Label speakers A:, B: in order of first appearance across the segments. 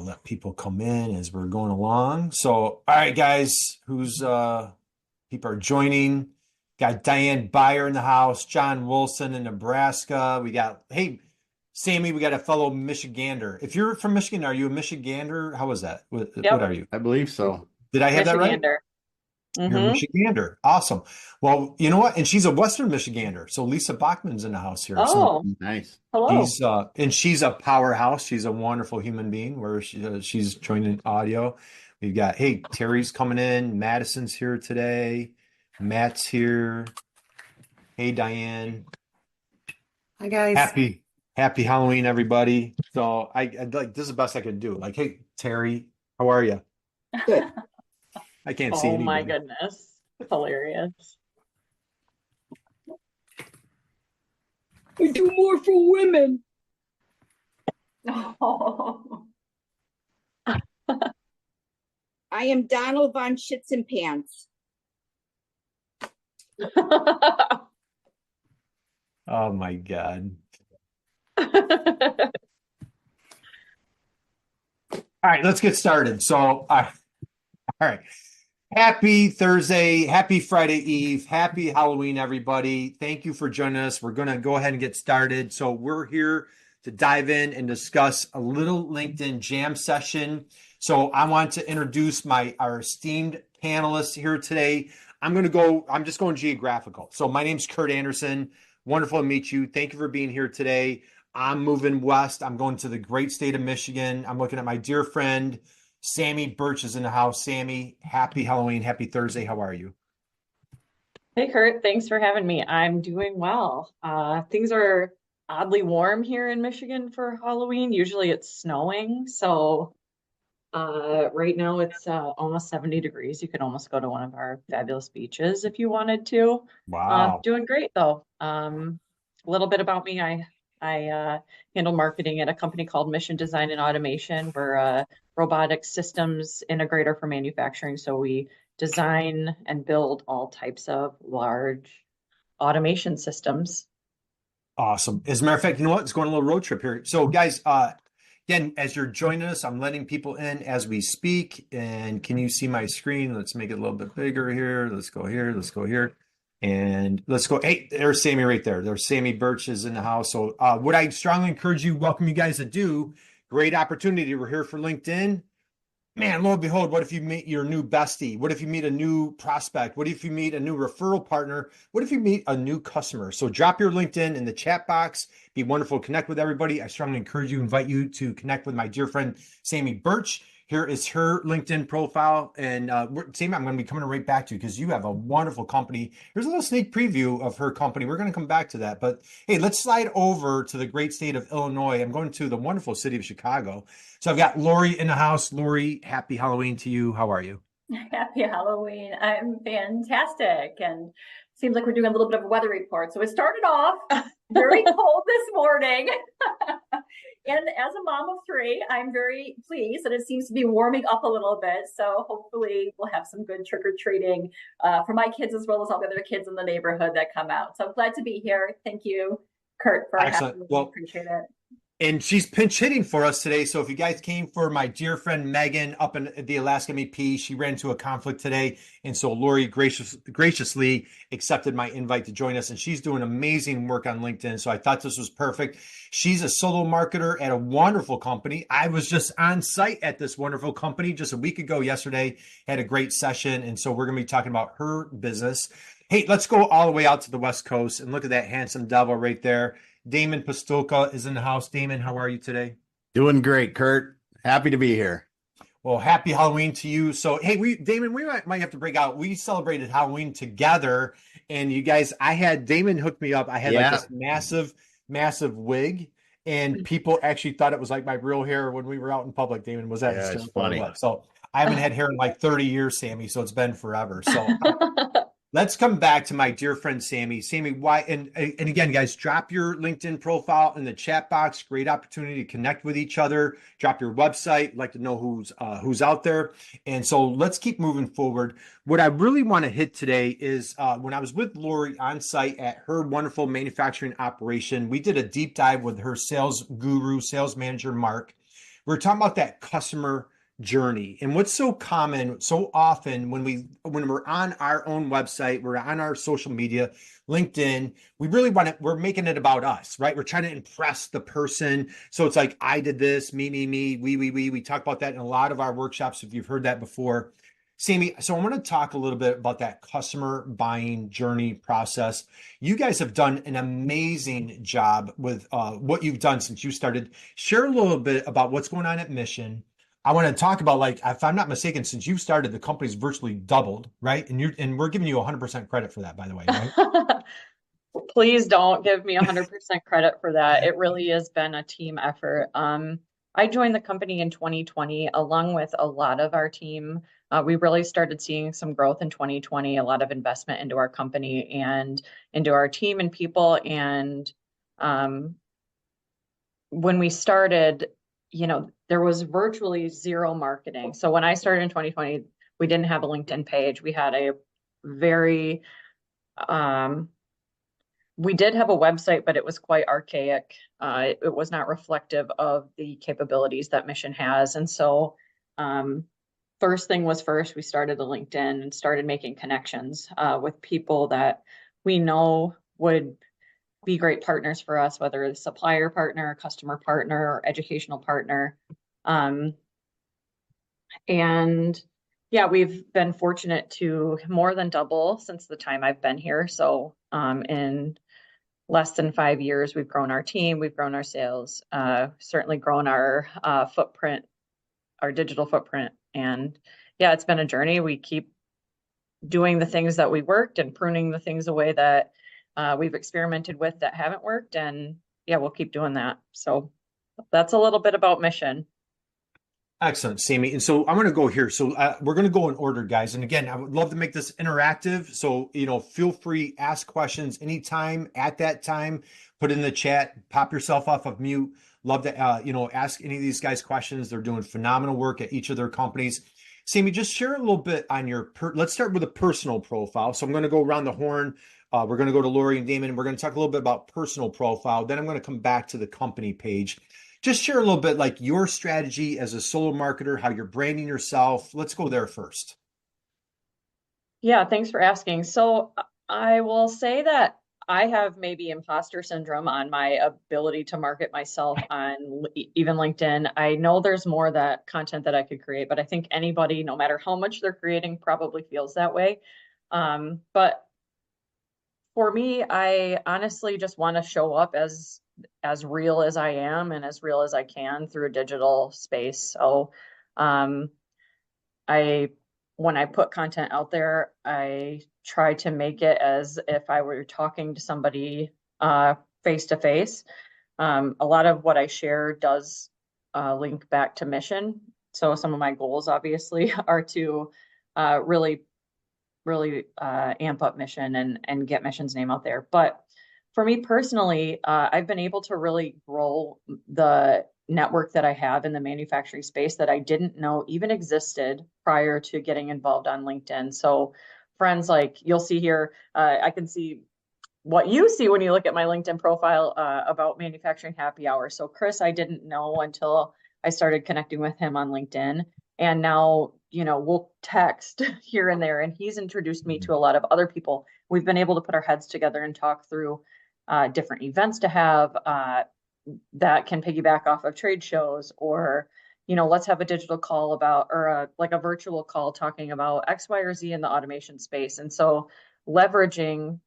A: let people come in as we're going along. So, all right, guys, people are joining. Got Diane Byer in the house, John Wilson in Nebraska. We got, hey, Sammy, we got a fellow Michigander. If you're from Michigan, are you a Michigander? How was that? What
B: Yep,
A: are you?
C: I believe so.
A: Did I have that right?
B: Michigander.
A: You're a
B: Mm-hmm.
A: Michigander. Awesome. Well, you know what? And she's a Western Michigander. So Lisa Bachman's in the house here. So
B: Oh,
C: Nice.
B: hello.
A: she's a powerhouse. She's a wonderful human being where she's joining audio. We've got, hey, Terry's coming in. Madison's here today. Matt's here. Hey, Diane.
D: Hi guys.
A: Happy Halloween, everybody. So I like this is the best I could do. Like, hey, Terry, how are you?
D: Good.
A: I can't see
B: Oh my
A: anybody.
B: goodness. Hilarious.
D: We do more for women.
E: Oh. I am Donald von Shits and Pants.
A: Oh my God. All right, let's get started. So, all right. Happy Thursday, happy Friday Eve, happy Halloween, everybody. Thank you for joining us. We're going to go ahead and get started. So, we're here to dive in and discuss a little LinkedIn jam session. So, I want to introduce our esteemed panelists here today. I'm just going geographical. So, my name's Curt Anderson. Wonderful to meet you. Thank you for being here today. I'm moving west. I'm going to the great state of Michigan. I'm looking at my dear friend, Sammy Birch is in the house. Sammy, happy Halloween. Happy Thursday. How are you?
B: Hey Curt, thanks for having me. I'm doing well. Things are oddly warm here in Michigan for Halloween. Usually it's snowing. So right now it's almost 70 degrees. You could almost go to one of our fabulous beaches if you wanted to.
A: Wow.
B: Doing great though. A little bit about me. I handle marketing at a company called Mission Design and Automation. We're a robotic systems integrator for manufacturing. So we design and build all types of large automation systems.
A: Awesome. As a matter of fact, you know what? Let's go on a little road trip here. So, guys, again, as you're joining us, I'm letting people in as we speak. And can you see my screen? Let's make it a little bit bigger here. Let's go here. Let's go here. And let's go. Hey, there's Sammy right there. There's Sammy Birch is in the house. So what I strongly encourage you, welcome you guys to do, great opportunity. We're here for LinkedIn. Man, lo and behold, what if you meet your new bestie? What if you meet a new prospect? What if you meet a new referral partner? What if you meet a new customer? So drop your LinkedIn in the chat box. Be wonderful to connect with everybody. I strongly encourage you, invite you to connect with my dear friend, Sammy Birch. Here is her LinkedIn profile. And Sammy, I'm going to be coming right back to you because you have a wonderful company. Here's a little sneak preview of her company. We're going to come back to that. But hey, let's slide over to the great state of Illinois. I'm going to the wonderful city of Chicago. So I've got Lori in the house. Lori, happy Halloween to you. How are you?
F: Happy Halloween. I'm fantastic. And seems like we're doing a little bit of a weather report. So it started off very cold this morning. And as a mom of three, I'm very pleased that it seems to be warming up a little bit. So hopefully we'll have some good trick-or-treating for my kids as well as all the other kids in the neighborhood that come out. So I'm glad to be here. Thank you, Curt, for having me.
A: Well,
F: appreciate it.
A: And she's pinch hitting for us today. So if you guys came for my dear friend Megan up in the Alaska MEP, she ran into a conflict today. And so Lori graciously accepted my invite to join us. And she's doing amazing work on LinkedIn. So I thought this was perfect. She's a solo marketer at a wonderful company. I was just on site at this wonderful company just a week ago yesterday, had a great session. And so we're going to be talking about her business. Hey, let's go all the way out to the West Coast and look at that handsome devil right there. Damon Pastulka is in the house. Damon, how are you today?
C: Doing great, Curt. Happy to be here.
A: Well, happy Halloween to you. So, hey, Damon, we might have to break out. We celebrated Halloween together, and you guys, Damon hooked me up. I had like this massive wig, and people actually thought it was like my real hair when we were out in public. Damon, was that
C: it's funny?
A: So I haven't had hair in like 30 years, Sammy. So it's been forever. So. Let's come back to my dear friend Sammy. Sammy, why? And again, guys, drop your LinkedIn profile in the chat box. Great opportunity to connect with each other. Drop your website. I'd like to know who's out there. And so let's keep moving forward. What I really want to hit today is when I was with Lori on site at her wonderful manufacturing operation, we did a deep dive with her sales guru, sales manager, Mark. we're talking about that customer journey. And what's so common, so often when we're on our own website, we're on our social media, LinkedIn, we really want to, we're making it about us, right? We're trying to impress the person. So it's like, I did this, me, we. We talk about that in a lot of our workshops, if you've heard that before. Sammy, so I want to talk a little bit about that customer buying journey process. You guys have done an amazing job with what you've done since you started. Share a little bit about what's going on at Mission. I want to talk about, like, if I'm not mistaken, since you started, the company's virtually doubled, right? And we're giving you 100% credit for that, by the way, right?
B: Please don't give me 100% credit for that. It really has been a team effort. I joined the company in 2020 along with a lot of our team. We really started seeing some growth in 2020, a lot of investment into our company and into our team and people. And when we started, there was virtually zero marketing. So when I started in 2020, we didn't have a LinkedIn page. We had a very, we did have a website, but it was quite archaic. It was not reflective of the capabilities that Mission has. And so, first thing was first, we started the LinkedIn and started making connections with people that we know would be great partners for us, whether it's supplier partner, customer partner, or educational partner. And yeah, we've been fortunate to more than double since the time I've been here. So in less than 5 years, we've grown our team, we've grown our sales, certainly grown our footprint, our digital footprint. And yeah, it's been a journey. We keep doing the things that we worked and pruning the things away that we've experimented with that haven't worked. And yeah, we'll keep doing that. So that's a little bit about Mission.
A: Excellent, Sammy. And so I'm going to go here. So we're going to go in order, guys. And again, I would love to make this interactive. So, feel free, ask questions anytime at that time, put in the chat, pop yourself off of mute. Love to, ask any of these guys questions. They're doing phenomenal work at each of their companies. Sammy, just share a little bit on let's start with a personal profile. So I'm going to go around the horn. We're going to go to Lori and Damon. We're going to talk a little bit about personal profile. Then I'm going to come back to the company page. Just share a little bit, like, your strategy as a solo marketer, how you're branding yourself. Let's go there first.
B: Yeah, thanks for asking. So I will say that I have maybe imposter syndrome on my ability to market myself on even LinkedIn. I know there's more that content that I could create, but I think anybody, no matter how much they're creating, probably feels that way. But for me, I honestly just want to show up as real as I am and as real as I can through a digital space. So when I put content out there, I try to make it as if I were talking to somebody face to face. A lot of what I share does link back to Mission. So some of my goals obviously are to really amp up Mission and get Mission's name out there. But for me personally, I've been able to really grow the network that I have in the manufacturing space that I didn't know even existed prior to getting involved on LinkedIn. So friends, like you'll see here, I can see what you see when you look at my LinkedIn profile about manufacturing happy hour. So Chris, I didn't know until I started connecting with him on LinkedIn. And now, we'll text here and there, and he's introduced me to a lot of other people. We've been able to put our heads together and talk through different events to have that can piggyback off of trade shows, or, let's have a digital call about, or like a virtual call talking about X, Y, or Z in the automation space. And so leveraging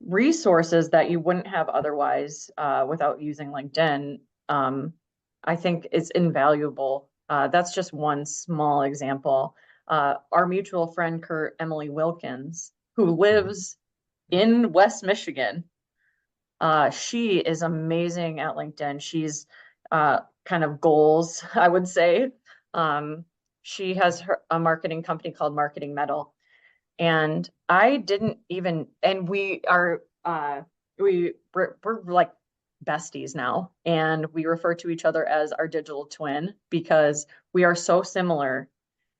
B: resources that you wouldn't have otherwise without using LinkedIn, I think is invaluable. That's just one small example. Our mutual friend, Curt, Emily Wilkins, who lives in West Michigan, she is amazing at LinkedIn. She's kind of goals, I would say. She has a marketing company called Marketing Metal. And I didn't even, and we are, we're like besties now, and we refer to each other as our digital twin because we are so similar.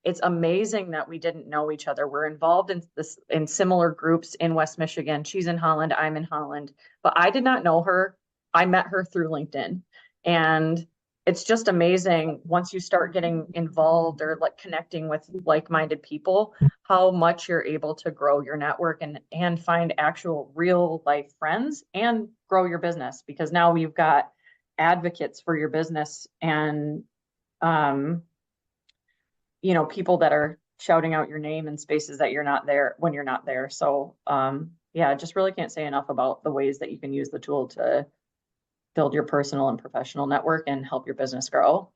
B: It's amazing that we didn't know each other. We're involved in similar groups in West Michigan. She's in Holland, I'm in Holland, but I did not know her. I met her through LinkedIn. And it's just amazing once you start getting involved or like connecting with like-minded people, how much you're able to grow your network and find actual real life friends and grow your business, because now you've got advocates for your business and um people that are shouting out your name in spaces that you're not there when you're not there. So yeah, just really can't say enough about the ways that you can use the tool to build your personal and professional network and help your business grow.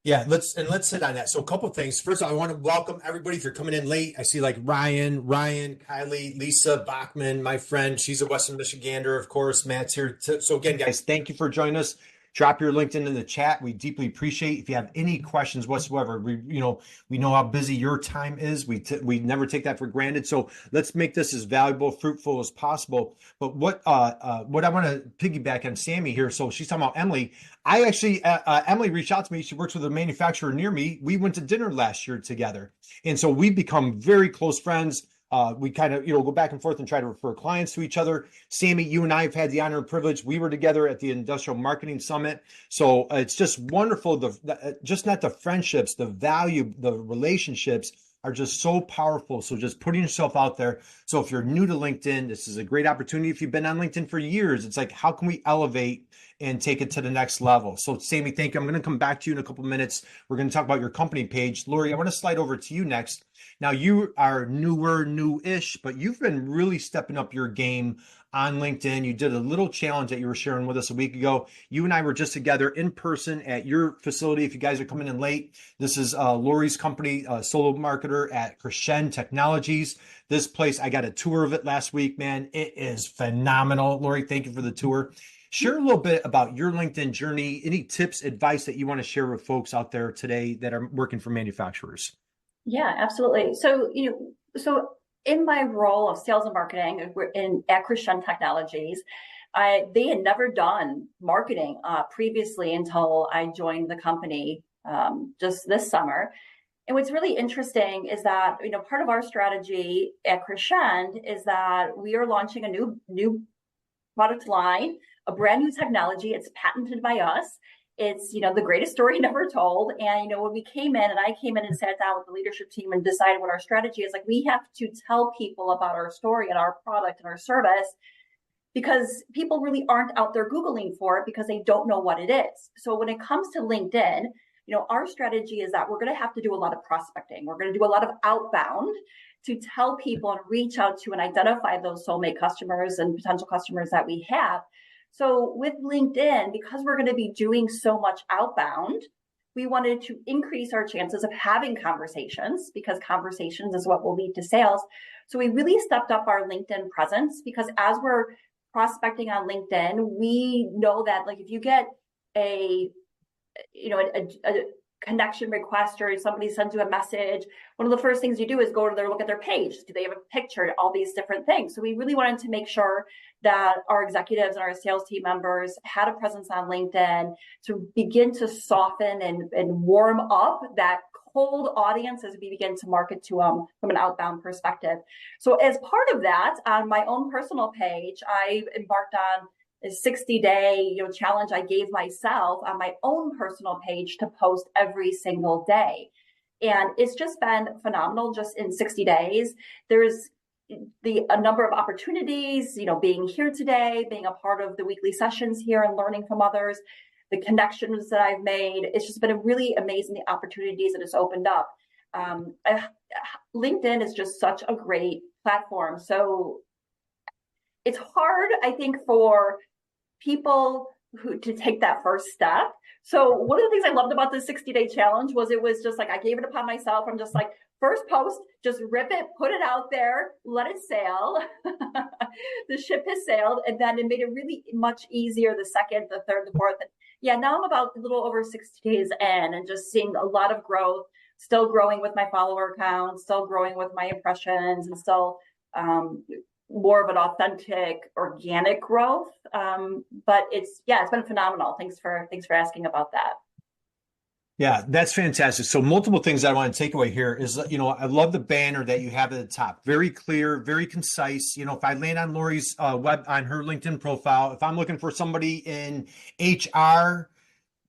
A: Yeah, let's hit on that. So a couple of things. First of all, I want to welcome everybody. If you're coming in late, I see like Ryan, Kylie, Lisa Bachman, my friend. She's a Western Michigander, of course. Matt's here. So again, guys, thank you for joining us. Drop your LinkedIn in the chat. We deeply appreciate. If you have any questions whatsoever, we know how busy your time is. We never take that for granted. So let's make this as valuable, fruitful as possible. But what I want to piggyback on Sammy here. So she's talking about Emily. I actually, Emily reached out to me. She works with a manufacturer near me. We went to dinner last year together. And so we've become very close friends. We kind of, go back and forth and try to refer clients to each other. Sammy, you and I have had the honor and privilege. We were together at the Industrial Marketing Summit. So it's just wonderful. Just not the friendships, the value, the relationships are just so powerful. So just putting yourself out there. So if you're new to LinkedIn, this is a great opportunity. If you've been on LinkedIn for years, it's like, how can we elevate and take it to the next level? So Sammy, thank you. I'm going to come back to you in a couple minutes. We're going to talk about your company page. Lori, I want to slide over to you next. Now you are new-ish, but you've been really stepping up your game on LinkedIn. You did a little challenge that you were sharing with us a week ago. You and I were just together in person at your facility. If you guys are coming in late, this is Lori's company, solo marketer at Crescend Technologies. This place, I got a tour of it last week, man. It is phenomenal. Lori, thank you for the tour. Share a little bit about your LinkedIn journey. Any tips, advice that you want to share with folks out there today that are working for manufacturers?
F: Yeah, absolutely. So, so in my role of sales and marketing at Crescend Technologies, they had never done marketing previously until I joined the company just this summer. And what's really interesting is that, part of our strategy at Crescend is that we are launching a new product line, a brand new technology. It's patented by us. It's, the greatest story never told. And, when we came in and I came in and sat down with the leadership team and decided what our strategy is, like, we have to tell people about our story and our product and our service, because people really aren't out there Googling for it because they don't know what it is. So when it comes to LinkedIn, our strategy is that we're going to have to do a lot of prospecting. We're going to do a lot of outbound to tell people and reach out to and identify those soulmate customers and potential customers that we have. So with LinkedIn, because we're going to be doing so much outbound, we wanted to increase our chances of having conversations, because conversations is what will lead to sales. So we really stepped up our LinkedIn presence, because as we're prospecting on LinkedIn, we know that, like, if you get a connection request or somebody sends you a message, one of the first things you do is go to look at their page. Do they have a picture? All these different things. So we really wanted to make sure that our executives and our sales team members had a presence on LinkedIn to begin to soften and warm up that cold audience as we begin to market to them from an outbound perspective. So as part of that, on my own personal page, I embarked on a 60-day challenge I gave myself on my own personal page to post every single day. And it's just been phenomenal. Just in 60 days, there's a number of opportunities, being here today, being a part of the weekly sessions here and learning from others, the connections that I've made. It's just been a really amazing opportunities that it's opened up. LinkedIn is just such a great platform. So it's hard, I think, for people to take that first step. So one of the things I loved about this 60-day challenge was it was just like, I gave it upon myself. I'm just like, first post, just rip it, put it out there, let it sail. The ship has sailed. And then it made it really much easier the second, the third, the fourth. And yeah, now I'm about a little over 60 days in and just seeing a lot of growth, still growing with my follower count, still growing with my impressions, and still more of an authentic, organic growth. But it's been phenomenal. Thanks for asking about that.
A: Yeah, that's fantastic. So multiple things that I want to take away here is, I love the banner that you have at the top. Very clear, very concise. If I land on Lori's on her LinkedIn profile, if I'm looking for somebody in HR,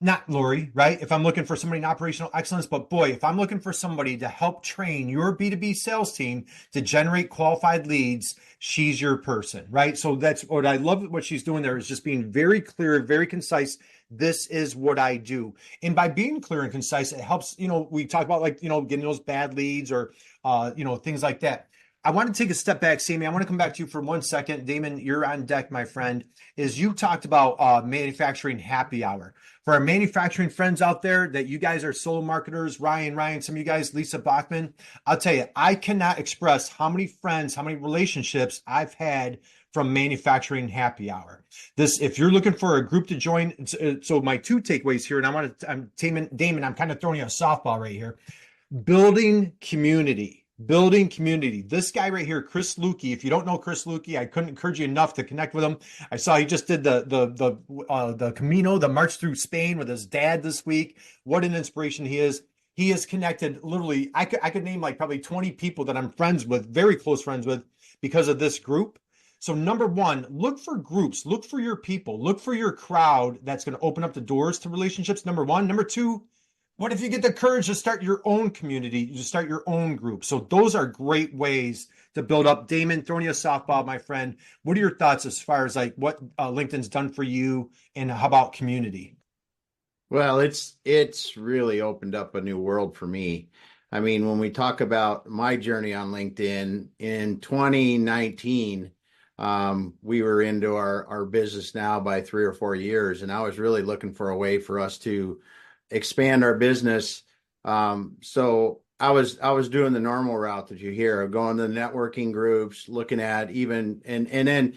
A: not Lori, right? If I'm looking for somebody in operational excellence, but boy, if I'm looking for somebody to help train your B2B sales team to generate qualified leads, she's your person, right? So that's what I love what she's doing there is just being very clear, very concise. This is what I do. And by being clear and concise, it helps, we talk about like, getting those bad leads or, things like that. I want to take a step back, Sammy. I want to come back to you for 1 second. Damon, you're on deck, my friend. Is you talked about manufacturing happy hour. For our manufacturing friends out there that you guys are solo marketers, Ryan, some of you guys, Lisa Bachman, I'll tell you, I cannot express how many friends, how many relationships I've had from manufacturing happy hour. This, if you're looking for a group to join, so my 2 takeaways here, and I'm Damon, I'm kind of throwing you a softball right here. Building community. This guy right here, Chris Lukey. If you don't know Chris Lukey, I couldn't encourage you enough to connect with him. I saw he just did the Camino, the march through Spain with his dad this week. What an inspiration he is. He has connected literally. I could name like probably 20 people that I'm friends with, very close friends with, because of this group. So number 1, look for groups, look for your people, look for your crowd that's going to open up the doors to relationships. Number 1. Number 2. What if you get the courage to start your own community, to start your own group? So those are great ways to build up. Damon, throwing you a softball, my friend. What are your thoughts as far as like what LinkedIn's done for you, and how about community?
C: Well, it's really opened up a new world for me. I mean, when we talk about my journey on LinkedIn in 2019, we were into our business now by 3 or 4 years, and I was really looking for a way for us to expand our business. So I was doing the normal route that you hear, going to the networking groups, looking at even, and then,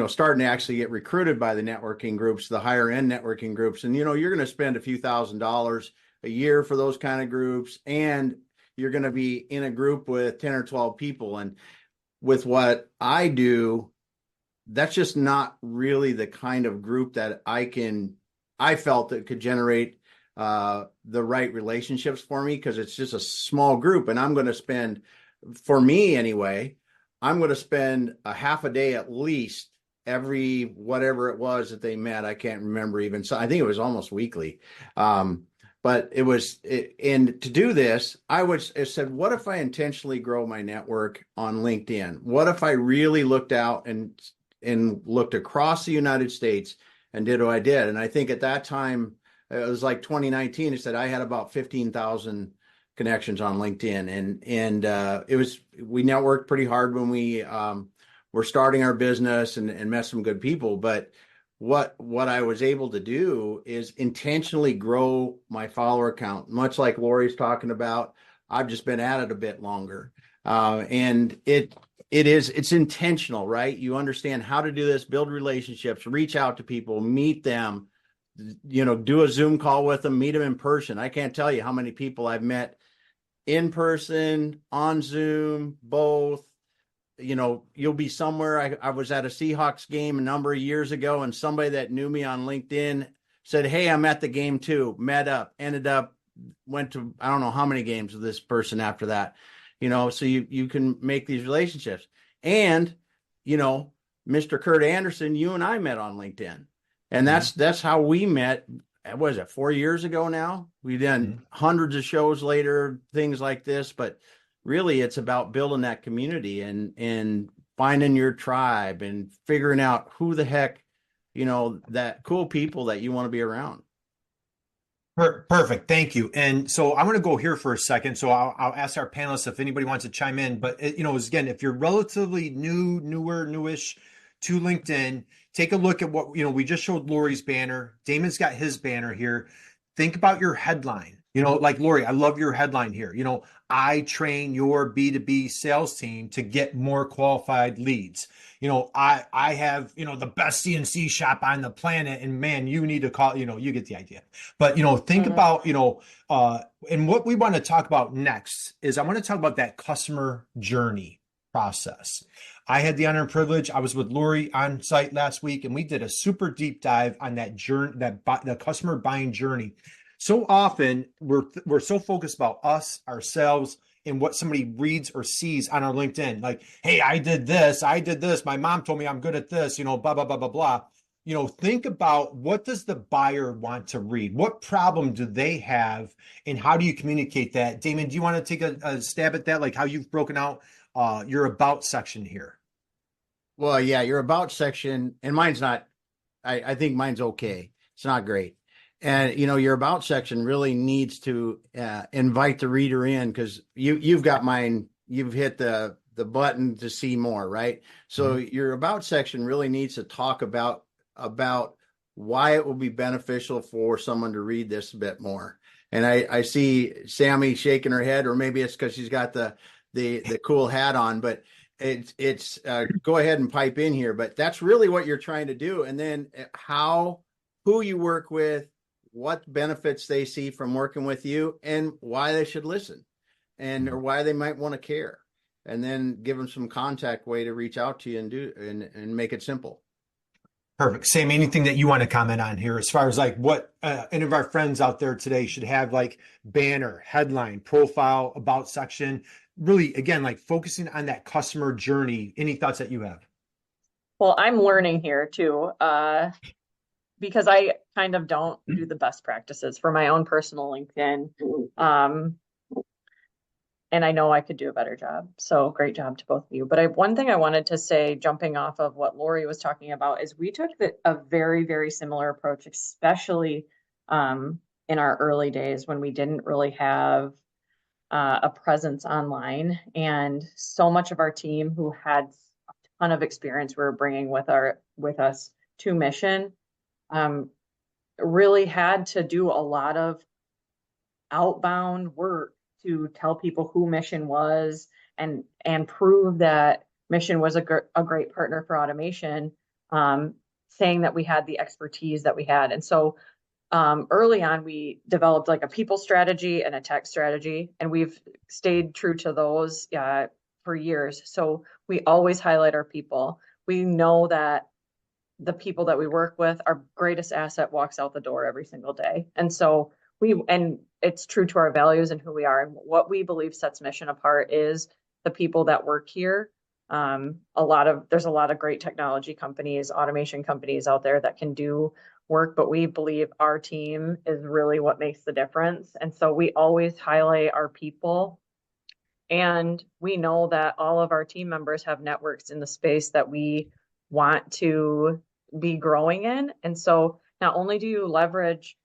C: starting to actually get recruited by the networking groups, the higher end networking groups. And, you're going to spend a few $1,000s a year for those kind of groups. And you're going to be in a group with 10 or 12 people. And with what I do, that's just not really the kind of group that I felt that could generate the right relationships for me, because it's just a small group. And I'm going to spend, for me anyway, I'm going to spend a half a day at least every whatever it was that they met. I can't remember even. So I think it was almost weekly. But and to do this, I said, what if I intentionally grow my network on LinkedIn? What if I really looked out and looked across the United States and did what I did? And I think at that time, it was like 2019. It said I had about 15,000 connections on LinkedIn, and we networked pretty hard when we were starting our business and met some good people. But what I was able to do is intentionally grow my follower count, much like Lori's talking about. I've just been at it a bit longer, and it's intentional, right? You understand how to do this, build relationships, reach out to people, meet them. Do a Zoom call with them, meet them in person. I can't tell you how many people I've met in person, on Zoom, both. You'll be somewhere. I was at a Seahawks game a number of years ago, and somebody that knew me on LinkedIn said, "Hey, I'm at the game too." Met up, went to, I don't know how many games with this person after that. So you can make these relationships. And, Mr. Curt Anderson, you and I met on LinkedIn. And that's how we met. What was it, 4 years ago now? We've done hundreds of shows later, things like this. But really, it's about building that community and finding your tribe and figuring out who the heck, that cool people that you want to be around.
A: Perfect. Thank you. And so I'm going to go here for a second. So I'll ask our panelists if anybody wants to chime in. But, again, if you're relatively newish to LinkedIn, take a look at what, we just showed Lori's banner. Damon's got his banner here. Think about your headline. Like Lori, I love your headline here. I train your B2B sales team to get more qualified leads. I have, the best CNC shop on the planet, and man, you need to call, you get the idea. But, think about, and what we want to talk about next is I want to talk about that customer journey process. I had the honor and privilege. I was with Lori on site last week, and we did a super deep dive on that journey, the customer buying journey. So often we're so focused about us, ourselves, and what somebody reads or sees on our LinkedIn. Like, hey, I did this. My mom told me I'm good at this, blah, blah, blah, blah, blah. think about, what does the buyer want to read? What problem do they have, and how do you communicate that? Damon, do you want to take a stab at that? Like how you've broken out your about section here?
C: Well, yeah, your about section, and mine's not, I think mine's okay. It's not great. And your about section really needs to invite the reader in, because you've got mine, you've hit the button to see more, right? So your about section really needs to talk about why it will be beneficial for someone to read this a bit more. And I see Sammy shaking her head, or maybe it's because she's got the cool hat on, but it's go ahead and pipe in here. But that's really what you're trying to do. And then who you work with, what benefits they see from working with you, and why they should listen, or why they might want to care. And then give them some contact way to reach out to you and make it simple.
A: Perfect. Sam, anything that you want to comment on here as far as like what any of our friends out there today should have, like banner, headline, profile, about section, really, again, like focusing on that customer journey? Any thoughts that you have?
B: Well, I'm learning here too, because I kind of don't do the best practices for my own personal LinkedIn. And I know I could do a better job. So great job to both of you. But one thing I wanted to say, jumping off of what Lori was talking about, is we took a very, very similar approach, especially in our early days when we didn't really have a presence online. And so much of our team who had a ton of experience we were bringing with us to Mission really had to do a lot of outbound work to tell people who Mission was and prove that Mission was a great partner for automation, saying that we had the expertise that we had. And so early on, we developed like a people strategy and a tech strategy, and we've stayed true to those for years. So we always highlight our people. We know that the people that we work with, our greatest asset, walks out the door every single day. And so and it's true to our values and who we are. And what we believe sets Mission apart is the people that work here. There's a lot of great technology companies, automation companies out there that can do work, but we believe our team is really what makes the difference. And so we always highlight our people. And we know that all of our team members have networks in the space that we want to be growing in. And so not only do you leverage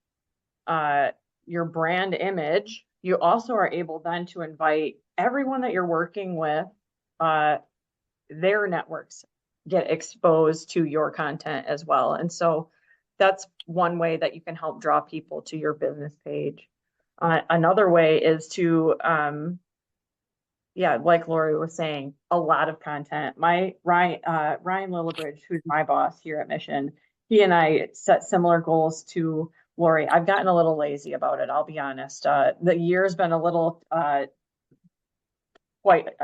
B: your brand image, you also are able then to invite everyone that you're working with, their networks get exposed to your content as well. And so that's one way that you can help draw people to your business page. Another way is to, like Lori was saying, a lot of content. Ryan Lillibridge, who's my boss here at Mission, he and I set similar goals to Lori. I've gotten a little lazy about it, I'll be honest. The year's been a little, I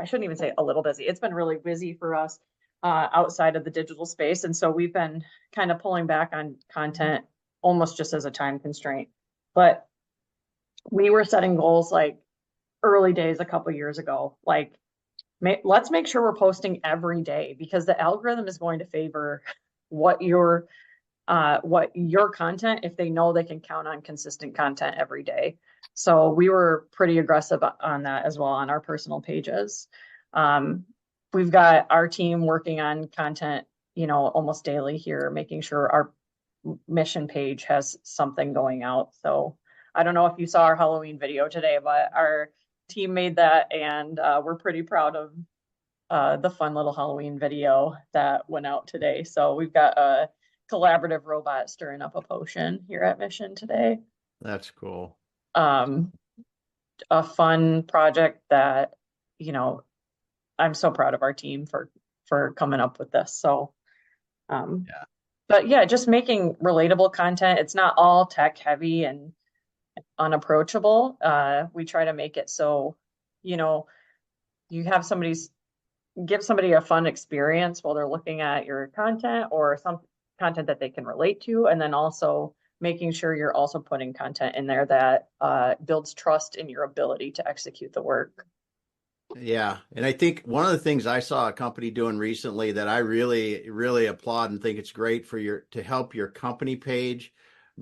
B: shouldn't even say a little busy. It's been really busy for us outside of the digital space. And so we've been kind of pulling back on content almost just as a time constraint. But we were setting goals like early days a couple years ago, like let's make sure we're posting every day, because the algorithm is going to favor what your content, if they know they can count on consistent content every day. So we were pretty aggressive on that as well on our personal pages. We've got our team working on content, almost daily here, making sure our Mission page has something going out. So I don't know if you saw our Halloween video today, but our team made that, and we're pretty proud of the fun little Halloween video that went out today. So we've got a collaborative robot stirring up a potion here at Mission today.
C: That's cool.
B: A fun project that, I'm so proud of our team for coming up with this. So, but yeah, just making relatable content. It's not all tech heavy and unapproachable. We try to make it so, you have give somebody a fun experience while they're looking at your content, or some content that they can relate to. And then also making sure you're also putting content in there that builds trust in your ability to execute the work.
C: Yeah. And I think one of the things I saw a company doing recently that I really, really applaud and think it's great for to help your company page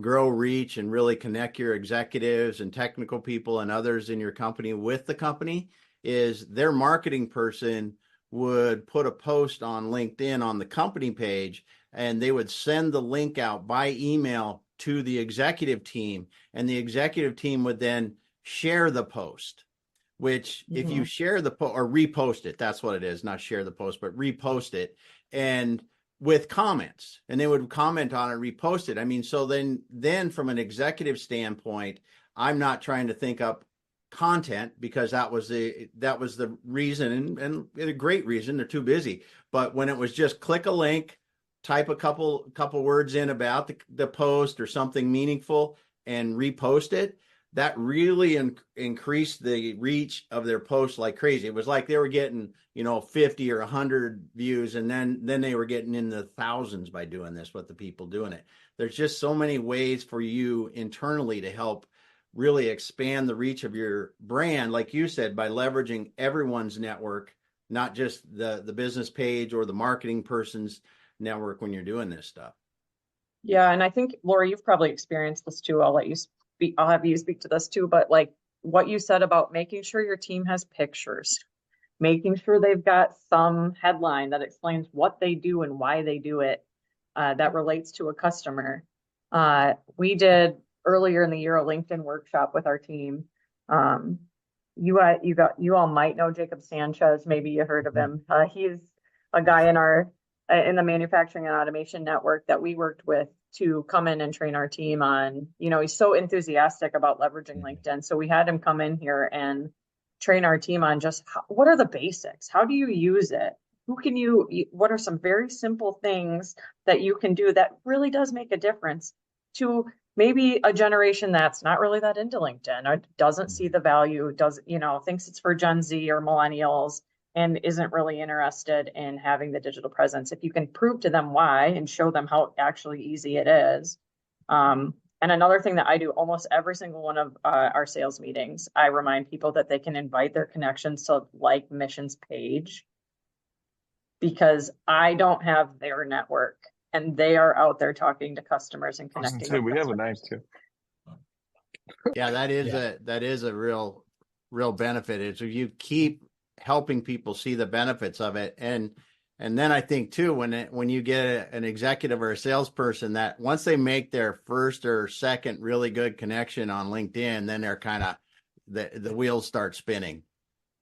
C: grow reach and really connect your executives and technical people and others in your company with the company is their marketing person would put a post on LinkedIn on the company page, and they would send the link out by email to the executive team, and the executive team would then share the post, which if you share the post or repost it, that's what it is, not share the post, but repost it, and with comments, and they would comment on it, repost it. I mean, so then from an executive standpoint, I'm not trying to think up content because that was the reason, and a great reason. They're too busy. But when it was just click a link, type a couple words in about the post or something meaningful and repost it, that really increased the reach of their posts like crazy. It was like they were getting, 50 or 100 views, and then they were getting in the thousands by doing this with the people doing it. There's just so many ways for you internally to help really expand the reach of your brand, like you said, by leveraging everyone's network, not just the business page or the marketing person's network when you're doing this stuff.
B: Yeah, and I think, Laura, you've probably experienced this too. I'll have you speak to this too, but like what you said about making sure your team has pictures, making sure they've got some headline that explains what they do and why they do it, that relates to a customer. We did earlier in the year a LinkedIn workshop with our team. You all might know Jacob Sanchez. Maybe you heard of him. He's a guy in the manufacturing and automation network that we worked with to come in and train our team on. He's so enthusiastic about leveraging LinkedIn. So we had him come in here and train our team on just what are the basics? How do you use it? What are some very simple things that you can do that really does make a difference to maybe a generation that's not really that into LinkedIn or doesn't see the value, thinks it's for Gen Z or millennials and isn't really interested in having the digital presence. If you can prove to them why and show them how actually easy it is. And another thing that I do almost every single one of our sales meetings, I remind people that they can invite their connections to like Mission's page, because I don't have their network and they are out there talking to customers and connecting.
G: We have a nice too.
C: Yeah, that is a real benefit. Is if you keep helping people see the benefits of it, and then I think too, when you get an executive or a salesperson that once they make their first or second really good connection on LinkedIn, then they're kind of the wheels start spinning.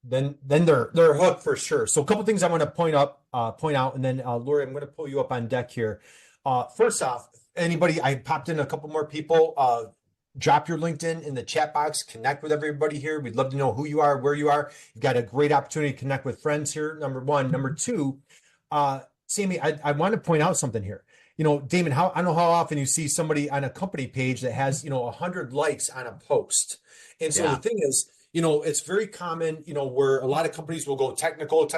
A: Then they're hooked for sure. So a couple things I want to point out, and then Lori, I'm going to pull you up on deck here. First off, I popped in a couple more people. Drop your LinkedIn in the chat box, connect with everybody here. We'd love to know who you are, where you are. You've got a great opportunity to connect with friends here. Number one. Number two, Sammy, I want to point out something here. Damon, I don't know how often you see somebody on a company page that has, 100 likes on a post. And so the thing is, it's very common, where a lot of companies will go technical,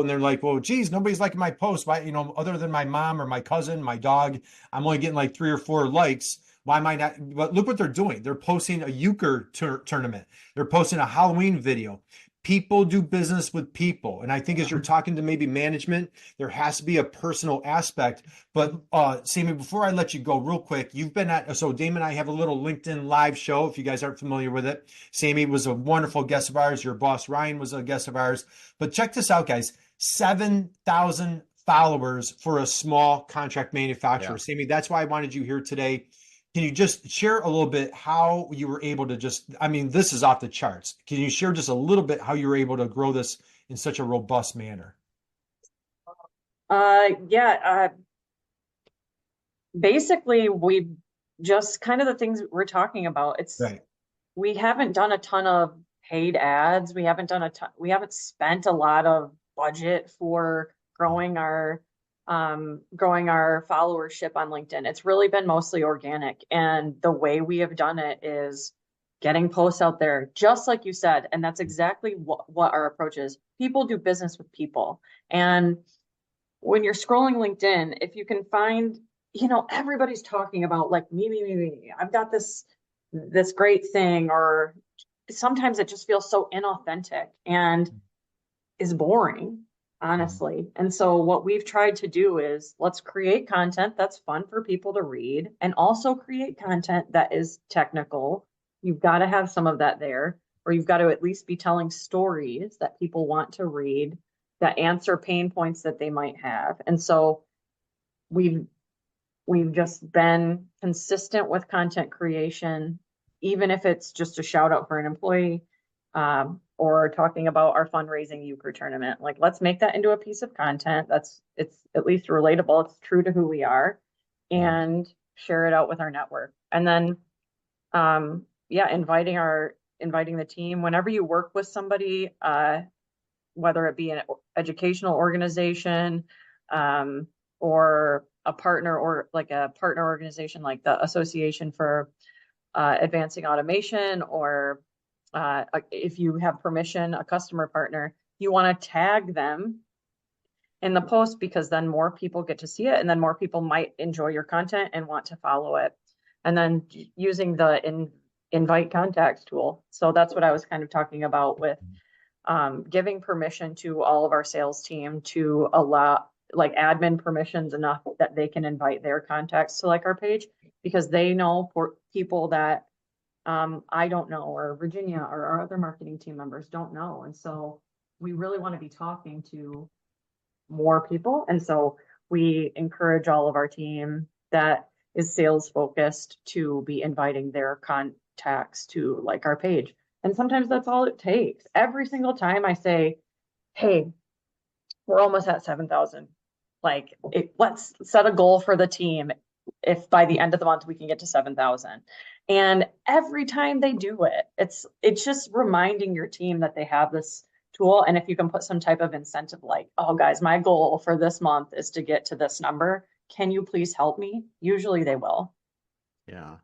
A: and they're like, well, geez, nobody's liking my post. Why, other than my mom or my cousin, my dog, I'm only getting like 3 or 4 likes. Why am I not? But look what they're doing. They're posting a euchre tournament. They're posting a Halloween video. People do business with people. And I think as you're talking to maybe management, there has to be a personal aspect. But Sammy, before I let you go real quick, you've been so Damon and I have a little LinkedIn live show, if you guys aren't familiar with it. Sammy was a wonderful guest of ours. Your boss, Ryan, was a guest of ours. But check this out, guys. 7,000 followers for a small contract manufacturer. Yeah. Sammy, that's why I wanted you here today. Can you just share a little bit how you were able to this is off the charts. Can you share just a little bit how you were able to grow this in such a robust manner?
B: Basically, we just kind of the things we're talking about. We haven't done a ton of paid ads. We haven't spent a lot of budget for growing our followership on LinkedIn. It's really been mostly organic. And the way we have done it is getting posts out there, just like you said. And that's exactly what our approach is. People do business with people. And when you're scrolling LinkedIn, if you can find, everybody's talking about like me. I've got this great thing, or sometimes it just feels so inauthentic and is boring, honestly. And so what we've tried to do is let's create content that's fun for people to read and also create content that is technical. You've got to have some of that there, or you've got to at least be telling stories that people want to read that answer pain points that they might have. And so we've just been consistent with content creation, even if it's just a shout out for an employee, or talking about our fundraising euchre tournament. Like, let's make that into a piece of content it's at least relatable, it's true to who we are, and share it out with our network. And then inviting the team whenever you work with somebody, whether it be an educational organization, or a partner, or like a partner organization like the Association for Advancing Automation, or if you have permission, a customer partner, you want to tag them in the post, because then more people get to see it, and then more people might enjoy your content and want to follow it. And then using the invite contacts tool. So that's what I was kind of talking about with giving permission to all of our sales team to allow, like, admin permissions enough that they can invite their contacts to like our page, because they know for people that I don't know, or Virginia or our other marketing team members don't know. And so we really want to be talking to more people. And so we encourage all of our team that is sales focused to be inviting their contacts to like our page. And sometimes that's all it takes. Every single time I say, hey, we're almost at 7,000. Like, let's set a goal for the team. If by the end of the month we can get to 7,000. And every time they do it, it's just reminding your team that they have this tool. And if you can put some type of incentive, like, oh guys, my goal for this month is to get to this number. Can you please help me? Usually they will.
C: Yeah.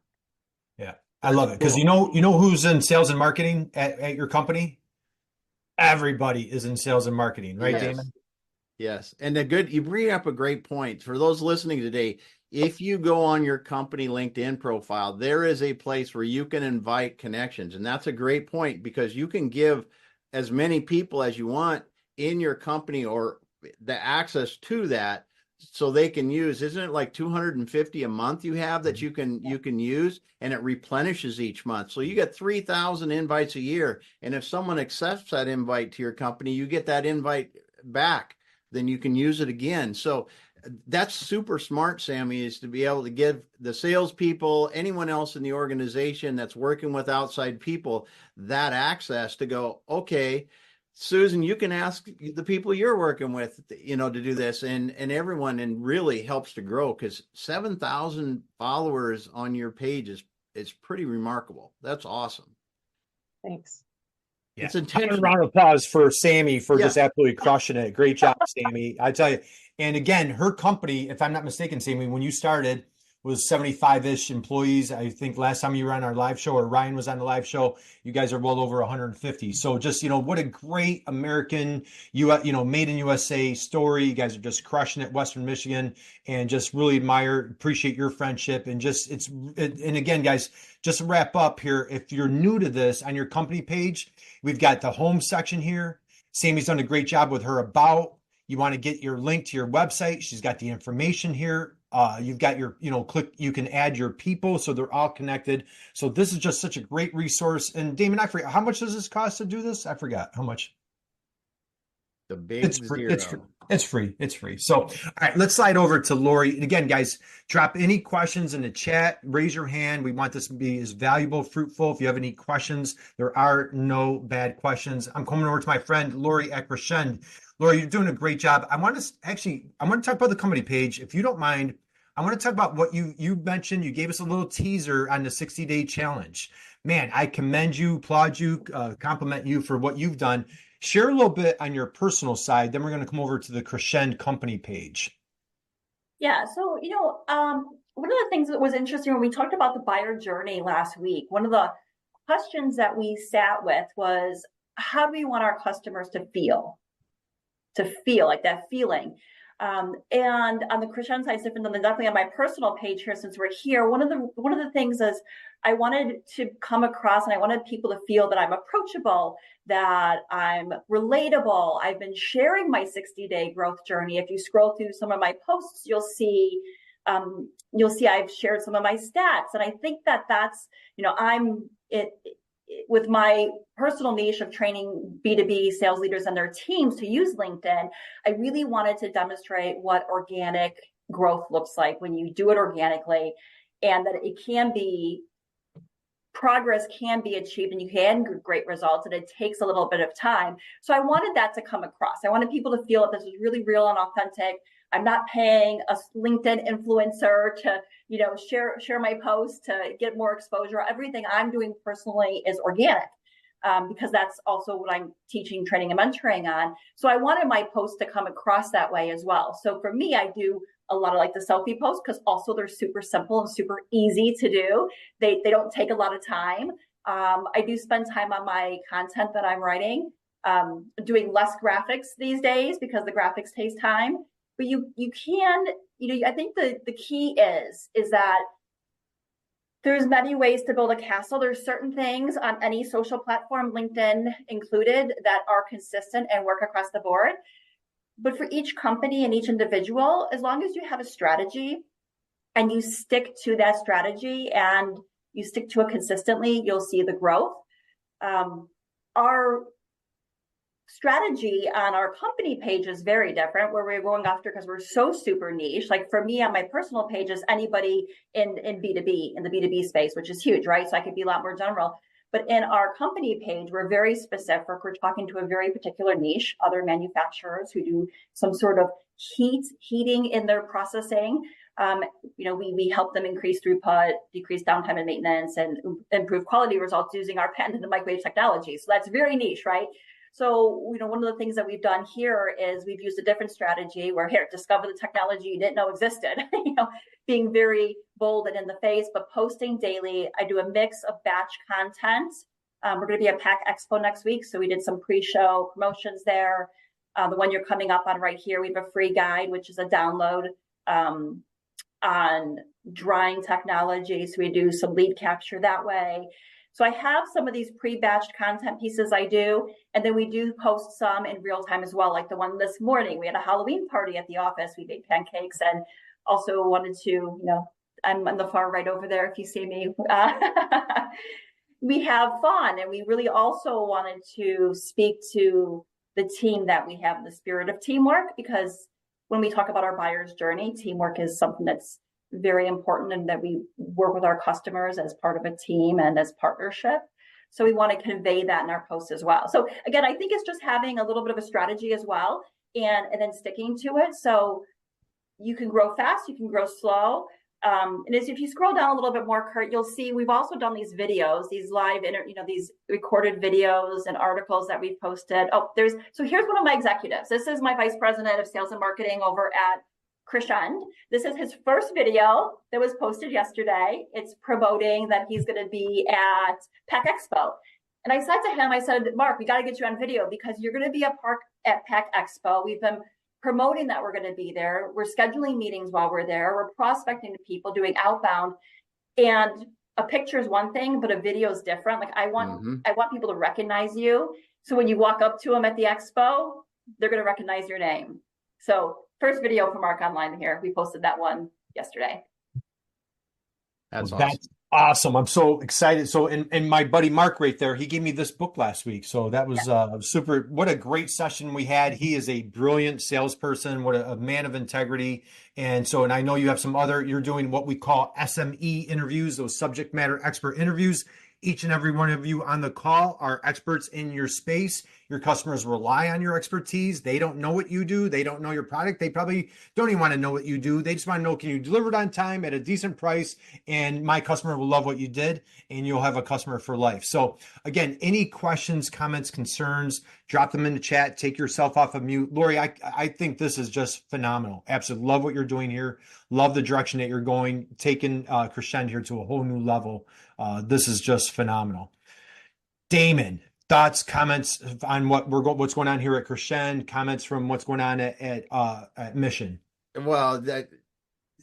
A: Yeah. I love it. Because you know who's in sales and marketing at your company? Everybody is in sales and marketing, right,
C: Yes.
A: Damon?
C: Yes. And you bring up a great point for those listening today. If you go on your company LinkedIn profile, there is a place where you can invite connections. And that's a great point, because you can give as many people as you want in your company or the access to that, so they can use. Isn't it like 250 a month you have that you can use, and it replenishes each month? So you get 3,000 invites a year. And if someone accepts that invite to your company, you get that invite back. Then you can use it again. So that's super smart, Sammy, is to be able to give the salespeople, anyone else in the organization that's working with outside people, that access to go, okay, Susan, you can ask the people you're working with, to do this, and everyone, and really helps to grow, because 7,000 followers on your page is pretty remarkable. That's awesome.
B: Thanks.
A: Yeah.
C: It's intentional.
A: Round of applause for Sammy for
C: Yeah.
A: just absolutely crushing it. Great job, Sammy. I tell you. And again, her company, if I'm not mistaken, Sammy, when you started, was 75-ish employees. I think last time you were on our live show, or Ryan was on the live show, you guys are well over 150. So just, what a great American, made in USA story. You guys are just crushing it, Western Michigan, and just really appreciate your friendship. And and again, guys, just to wrap up here, if you're new to this, on your company page, we've got the home section here. Sammy's done a great job with her about. You want to get your link to your website. She's got the information here. You've got your, click, you can add your people, so they're all connected. So this is just such a great resource. And Damon, I forget, how much does this cost to do this? I forgot how much.
C: The big
A: It's free.
C: zero.
A: It's free. It's free. So, all right, let's slide over to Lori. And again, guys, drop any questions in the chat. Raise your hand. We want this to be as valuable, fruitful. If you have any questions, there are no bad questions. I'm coming over to my friend, Lori Ekreshend. Lori, you're doing a great job. I want to talk about the company page. If you don't mind, I want to talk about what you mentioned. You gave us a little teaser on the 60-day challenge. Man, I commend you, applaud you, compliment you for what you've done. Share a little bit on your personal side. Then we're going to come over to the Crescend company page.
F: Yeah. So, one of the things that was interesting when we talked about the buyer journey last week, one of the questions that we sat with was, how do we want our customers to feel like that feeling? And on the Christian side, it's different than definitely on my personal page here, since we're here. One of the things is I wanted to come across, and I wanted people to feel that I'm approachable, that I'm relatable. I've been sharing my 60-day growth journey. If you scroll through some of my posts, you'll see I've shared some of my stats. And I think that that's, with my personal niche of training B2B sales leaders and their teams to use LinkedIn, I really wanted to demonstrate what organic growth looks like when you do it organically, and that progress can be achieved and you can get great results, and it takes a little bit of time. So I wanted that to come across. I wanted people to feel that this is really real and authentic. I'm not paying a LinkedIn influencer to, share my posts to get more exposure. Everything I'm doing personally is organic, because that's also what I'm teaching, training, and mentoring on. So I wanted my posts to come across that way as well. So for me, I do a lot of like the selfie posts, because also they're super simple and super easy to do. They don't take a lot of time. I do spend time on my content that I'm writing, doing less graphics these days because the graphics takes time. But you can, I think the key is that there's many ways to build a castle. There's certain things on any social platform, LinkedIn included, that are consistent and work across the board. But for each company and each individual, as long as you have a strategy and you stick to that strategy and you stick to it consistently, you'll see the growth. Our strategy on our company page is very different, where we're going after, because we're so super niche. Like for me on my personal page is anybody in B2B, in the B2B space, which is huge, right? So I could be a lot more general. But in our company page, we're very specific. We're talking to a very particular niche, other manufacturers who do some sort of heating in their processing. We help them increase throughput, decrease downtime and maintenance, and improve quality results using our patented microwave technology. So that's very niche, right? So, one of the things that we've done here is we've used a different strategy where discover the technology you didn't know existed, being very bold and in the face, but posting daily. I do a mix of batch content. We're going to be at Pack Expo next week. So we did some pre-show promotions there. The one you're coming up on right here, we have a free guide, which is a download on drying technology. So we do some lead capture that way. So I have some of these pre-batched content pieces I do, and then we do post some in real time as well. Like the one this morning, we had a Halloween party at the office. We made pancakes, and also wanted to, I'm on the far right over there if you see me. We have fun, and we really also wanted to speak to the team that we have, the spirit of teamwork, because when we talk about our buyer's journey, teamwork is something that's very important, and that we work with our customers as part of a team and as partnership. So we want to convey that in our posts as well. So again, I think it's just having a little bit of a strategy as well, and then sticking to it. So you can grow fast, you can grow slow. And if you scroll down a little bit more, Curt, you'll see we've also done these videos, these live, these recorded videos and articles that we've posted. So here's one of my executives. This is my vice president of sales and marketing over at Curt. This is his first video that was posted yesterday. It's promoting that he's going to be at Pack Expo. And I said to him, Mark, we got to get you on video because you're going to be at Pack Expo. We've been promoting that we're going to be there. We're scheduling meetings while we're there. We're prospecting to people, doing outbound. And a picture is one thing, but a video is different. Like I want people to recognize you. So when you walk up to them at the expo, they're going to recognize your name. So first video from Mark online here. We posted that one yesterday.
C: That's awesome.
A: That's awesome. I'm so excited. So, and my buddy Mark right there, he gave me this book last week. So that was super. What a great session we had. He is a brilliant salesperson. What a man of integrity. And I know you have you're doing what we call SME interviews, those subject matter expert interviews. Each and every one of you on the call are experts in your space. Your customers rely on your expertise. They don't know what you do. They don't know your product. They probably don't even want to know what you do. They just want to know, can you deliver it on time at a decent price? And my customer will love what you did, and you'll have a customer for life. So again, any questions, comments, concerns, drop them in the chat. Take yourself off of mute. Lori, I think this is just phenomenal. Absolutely love what you're doing here. Love the direction that you're going, taking Crescend here to a whole new level. This is just phenomenal. Damon, thoughts, comments on what's going on here at Crescend, comments from what's going on at Mission.
C: Well, that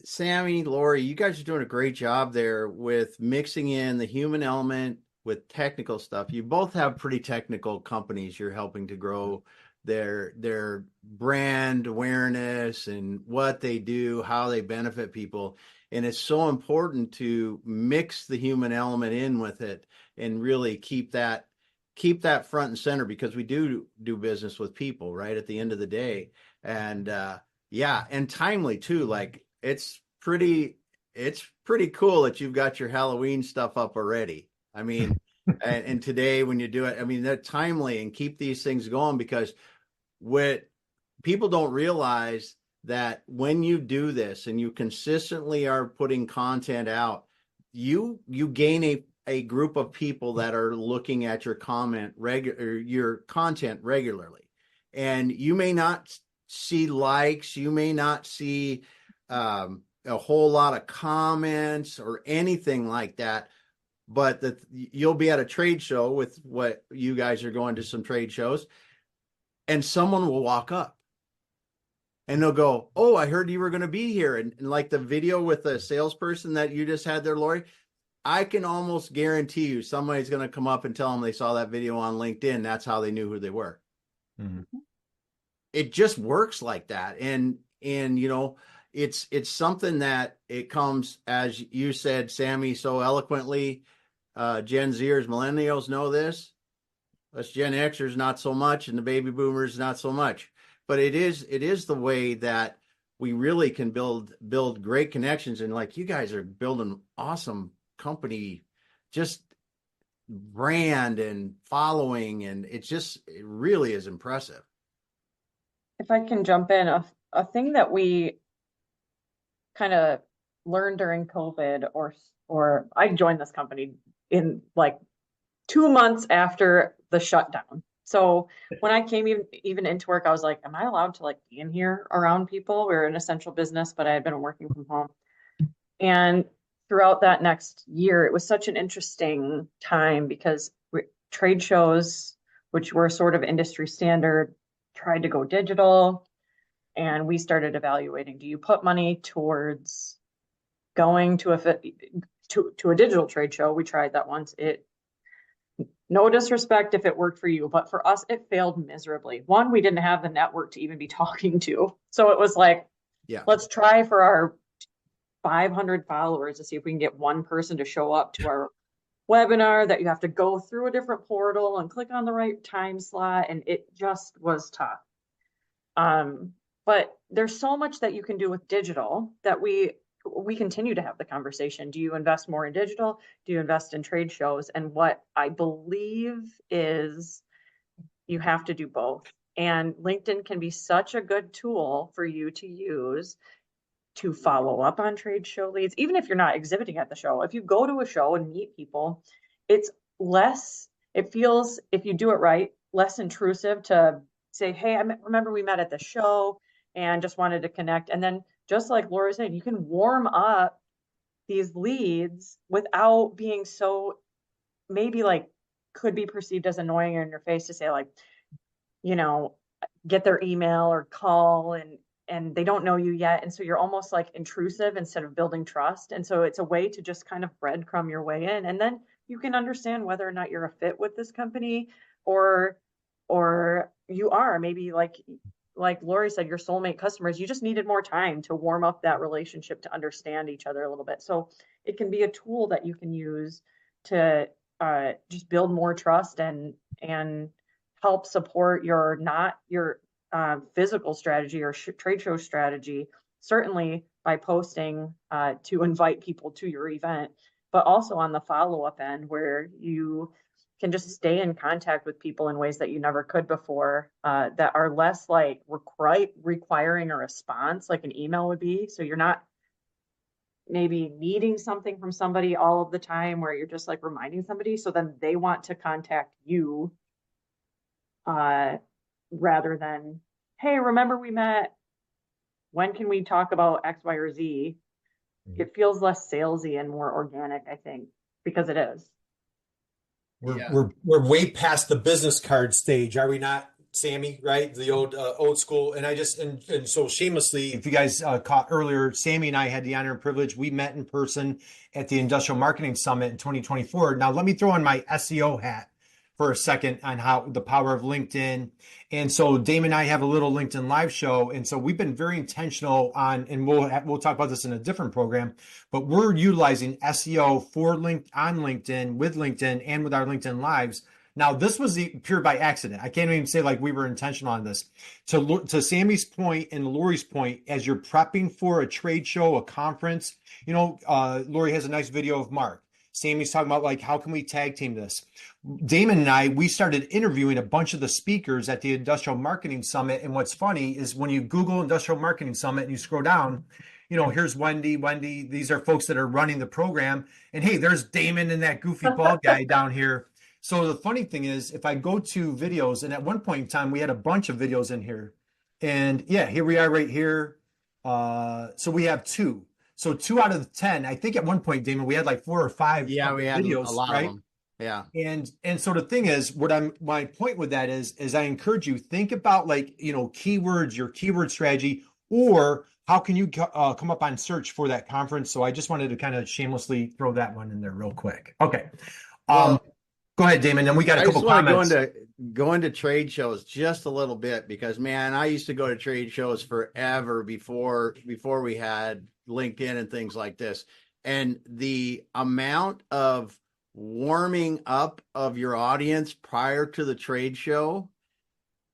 C: Sammy, Lori, you guys are doing a great job there with mixing in the human element with technical stuff. You both have pretty technical companies you're helping to grow their brand awareness and what they do, how they benefit people. And it's so important to mix the human element in with it and really keep that front and center, because we do business with people, right, at the end of the day. And yeah, and timely too. Like it's pretty cool that you've got your Halloween stuff up already. I mean, and today when you do it, I mean, they're timely, and keep these things going, because what people don't realize, that when you do this and you consistently are putting content out, you gain a group of people that are looking at your your content regularly. And you may not see likes, you may not see a whole lot of comments or anything like that, but you'll be at a trade show with what you guys are going to some trade shows, and someone will walk up and they'll go, "Oh, I heard you were going to be here." And like the video with the salesperson that you just had there, Lori, I can almost guarantee you somebody's going to come up and tell them they saw that video on LinkedIn. That's how they knew who they were. Mm-hmm. It just works like that. And you know, it's something that it comes, as you said, Sammy, so eloquently, Gen Zers, millennials know this. Us Gen Xers, not so much, and the baby boomers, not so much. But it is the way that we really can build great connections. And like, you guys are building awesome company, just brand and following, and it really is impressive.
B: If I can jump in, a thing that we kind of learned during COVID, or I joined this company in like 2 months after the shutdown. So when I came even into work, I was like, am I allowed to like be in here around people? We're an essential business, but I had been working from home. And throughout that next year, it was such an interesting time, because trade shows, which were sort of industry standard, tried to go digital. And we started evaluating, do you put money towards going to a digital trade show? We tried that once. No disrespect if it worked for you, but for us, it failed miserably. One, we didn't have the network to even be talking to. So it was like, let's try for our 500 followers to see if we can get one person to show up to our webinar, that you have to go through a different portal and click on the right time slot. And it just was tough. But there's so much that you can do with digital that we continue to have the conversation. Do you invest more in digital? Do you invest in trade shows? And what I believe is you have to do both. And LinkedIn can be such a good tool for you to use to follow up on trade show leads, even if you're not exhibiting at the show. If you go to a show and meet people, it feels, if you do it right, less intrusive to say, hey, I remember we met at the show and just wanted to connect. And then, just like Laura said, you can warm up these leads without being so, maybe like, could be perceived as annoying or in your face to say, like, you know, get their email or call, and they don't know you yet. And so you're almost like intrusive instead of building trust. And so it's a way to just kind of breadcrumb your way in. And then you can understand whether or not you're a fit with this company, or you are maybe like Lori said, your soulmate customers. You just needed more time to warm up that relationship, to understand each other a little bit. So it can be a tool that you can use to just build more trust and help support your physical strategy or trade show strategy, certainly by posting to invite people to your event, but also on the follow-up end, where you can just stay in contact with people in ways that you never could before, that are less like requiring a response like an email would be. So you're not maybe needing something from somebody all of the time, where you're just like reminding somebody, so then they want to contact you, rather than, hey, remember we met, when can we talk about X, Y, or Z? It feels less salesy and more organic, I think, because it is.
C: Yeah.
A: We're way past the business card stage, are we not, Sammy? Right, the old school. And I just and so shamelessly, if you guys caught earlier, Sammy and I had the honor and privilege. We met in person at the Industrial Marketing Summit in 2024. Now, let me throw on my SEO hat for a second on how the power of LinkedIn. And so Damon and I have a little LinkedIn live show, and so we've been very intentional on, and we'll talk about this in a different program, but we're utilizing SEO for on LinkedIn with LinkedIn and with our LinkedIn lives. Now, this was pure by accident. I can't even say like we were intentional on this. To Sammy's point and Lori's point, as you're prepping for a trade show, a conference, Lori has a nice video of Mark. Sammy's talking about like, how can we tag team this? Damon and I, we started interviewing a bunch of the speakers at the Industrial Marketing Summit. And what's funny is when you Google Industrial Marketing Summit and you scroll down, here's Wendy. These are folks that are running the program. And hey, there's Damon and that goofy bald guy down here. So the funny thing is, if I go to videos, and at one point in time, we had a bunch of videos in here. And yeah, here we are right here. So we have 2. So 2 out of the 10, I think at one point, Damon, we had like 4 or 5
C: Yeah, we had
A: videos,
C: a lot
A: right?
C: of them. Yeah.
A: And so the thing is, my point with that is I encourage you, think about like, keywords, your keyword strategy, or how can you come up on search for that conference? So I just wanted to kind of shamelessly throw that one in there real quick. Okay.
C: Well,
A: Go ahead, Damon. Then we got a couple comments.
C: Go into trade shows just a little bit, because man, I used to go to trade shows forever before we had LinkedIn and things like this. And the amount of warming up of your audience prior to the trade show,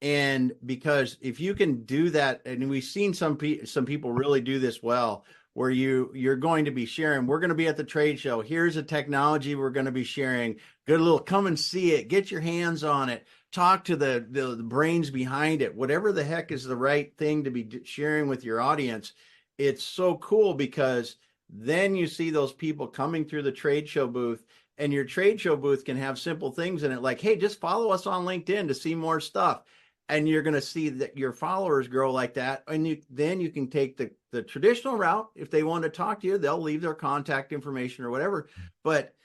C: and because if you can do that, and we've seen some people really do this well, where you're going to be sharing, we're going to be at the trade show, here's a technology we're going to be sharing, good little, come and see it, get your hands on it, talk to the brains behind it, whatever the heck is the right thing to be sharing with your audience. It's so cool, because then you see those people coming through the trade show booth, and your trade show booth can have simple things in it, like, hey, just follow us on LinkedIn to see more stuff. And you're going to see that your followers grow like that. And then you can take the traditional route. If they want to talk to you, they'll leave their contact information or whatever. But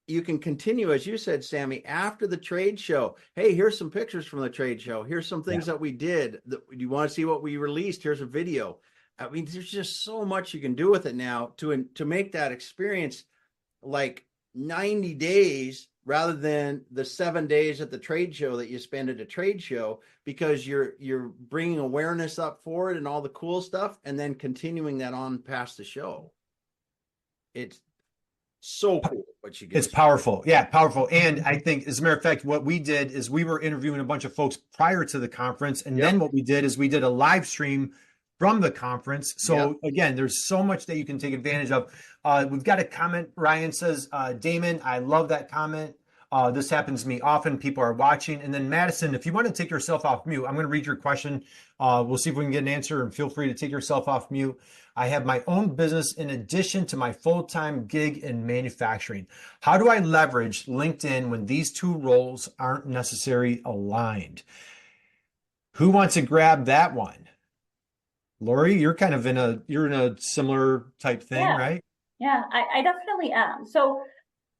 C: you can continue, as you said, Sammy, after the trade show. Hey, here's some pictures from the trade show. Here's some things that we did. You want to see what we released? Here's a video. I mean, there's just so much you can do with it now to make that experience like 90 days rather than the 7 days at the trade show that you spend at a trade show, because you're bringing awareness up for it and all the cool stuff, and then continuing that on past the show. It's so cool what you get.
A: It's powerful. Yeah, powerful. And I think, as a matter of fact, what we did is we were interviewing a bunch of folks prior to the conference. And then what we did is we did a live stream from the conference. So again, there's so much that you can take advantage of. We've got a comment. Ryan says, Damon, I love that comment. This happens to me often. People are watching. And then Madison, if you want to take yourself off mute, I'm going to read your question. We'll see if we can get an answer, and feel free to take yourself off mute. I have my own business in addition to my full-time gig in manufacturing. How do I leverage LinkedIn when these two roles aren't necessarily aligned? Who wants to grab that one? Lori, you're kind of in a similar type thing, right?
F: Yeah, I definitely am. So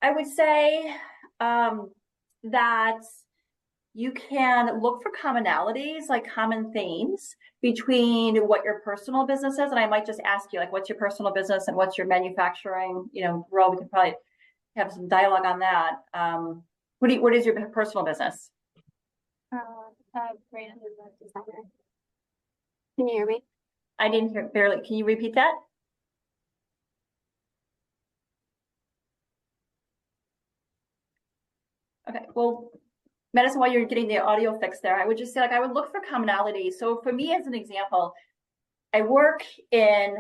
F: I would say that you can look for commonalities, like common themes between what your personal business is. And I might just ask you, like, what's your personal business and what's your manufacturing, role? We could probably have some dialogue on that. What is your personal business?
G: Brand designer. Can you hear me?
F: I didn't hear barely. Can you repeat that? Okay, well, Madison, while you're getting the audio fixed there, I would just say, like, I would look for commonality. So for me, as an example, I work in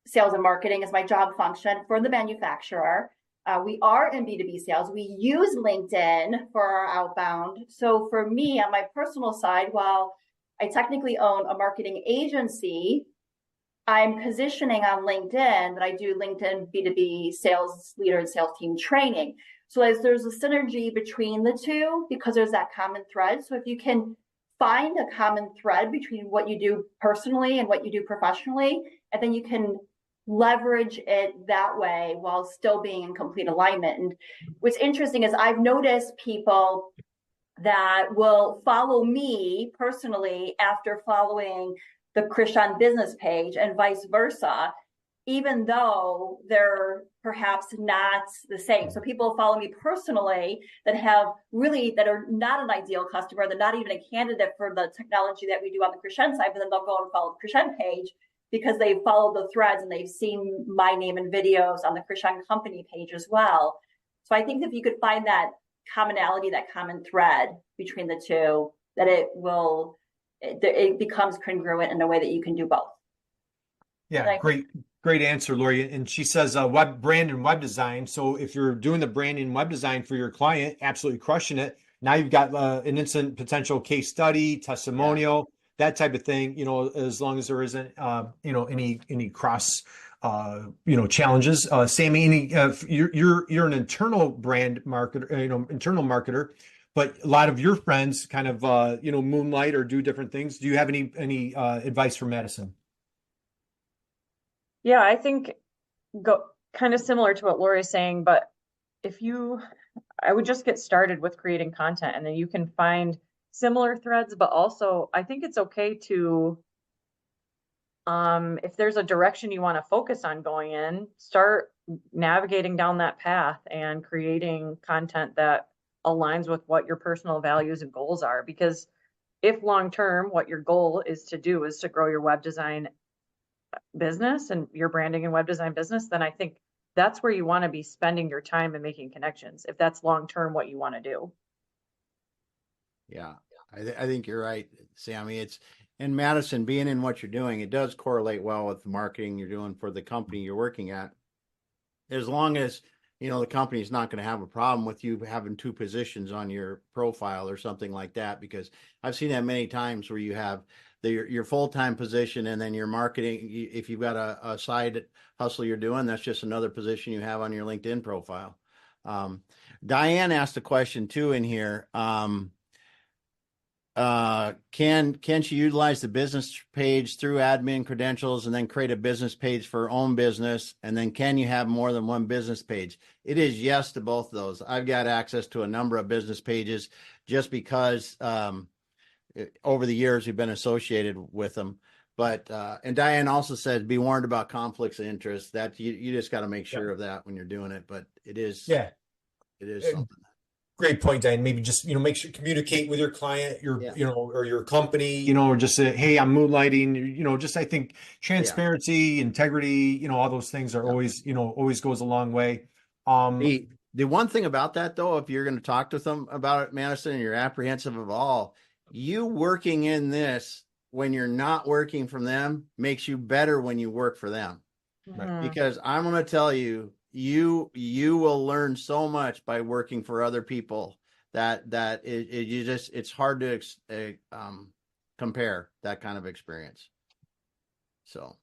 F: sales and marketing as my job function for the manufacturer. We are in B2B sales. We use LinkedIn for our outbound. So for me, on my personal side, while I technically own a marketing agency, I'm positioning on LinkedIn that I do LinkedIn B2B sales leader and sales team training. So as there's a synergy between the two, because there's that common thread. So if you can find a common thread between what you do personally and what you do professionally, and then you can leverage it that way while still being in complete alignment. And what's interesting is I've noticed people that will follow me personally after following the Krishan business page and vice versa, even though they're perhaps not the same. So people follow me personally that are not an ideal customer. They're not even a candidate for the technology that we do on the Krishan side, but then they'll go and follow the Krishan page because they've followed the threads and they've seen my name and videos on the Krishan company page as well. So I think if you could find that commonality, that common thread between the two, that it becomes congruent in a way that you can do both.
A: Yeah, great answer, Lori. And she says web brand and web design. So if you're doing the branding and web design for your client, absolutely crushing it. Now you've got an instant potential case study, testimonial, that type of thing. As long as there isn't any cross challenges. Sammy, you're an internal brand marketer, internal marketer, but a lot of your friends kind of moonlight or do different things. Do you have any advice for Madison?
B: Yeah, I think kind of similar to what Lori's saying, but I would just get started with creating content and then you can find similar threads, but also I think it's okay to, if there's a direction you want to focus on going in, start navigating down that path and creating content that aligns with what your personal values and goals are. Because if long-term, what your goal is to grow your web design business and your branding and web design business, then I think that's where you want to be spending your time and making connections, if that's long-term what you want to do.
C: Yeah, I think you're right, Sammy. And Madison, being in what you're doing, it does correlate well with the marketing you're doing for the company you're working at. As long as, the company's not going to have a problem with you having two positions on your profile or something like that, because I've seen that many times where you have your full-time position and then your marketing, if you've got a side hustle you're doing, that's just another position you have on your LinkedIn profile. Diane asked a question too in here. Can she utilize the business page through admin credentials and then create a business page for her own business? And then can you have more than one business page? It is yes to both of those. I've got access to a number of business pages just because over the years we've been associated with them. But and Diane also said be warned about conflicts of interest. That you just got to make sure of that when you're doing it. But it is something.
A: Great point, Diane. Maybe just, make sure communicate with your client, or your company, or just say, hey, I'm moonlighting, just, I think transparency, integrity, all those things are always goes a long way.
C: The one thing about that though, if you're going to talk to them about it, Madison, and you're apprehensive of all, you working in this when you're not working from them makes you better when you work for them.
B: Right.
C: Because I'm going to tell you, you will learn so much by working for other people that it's hard to compare that kind of experience. So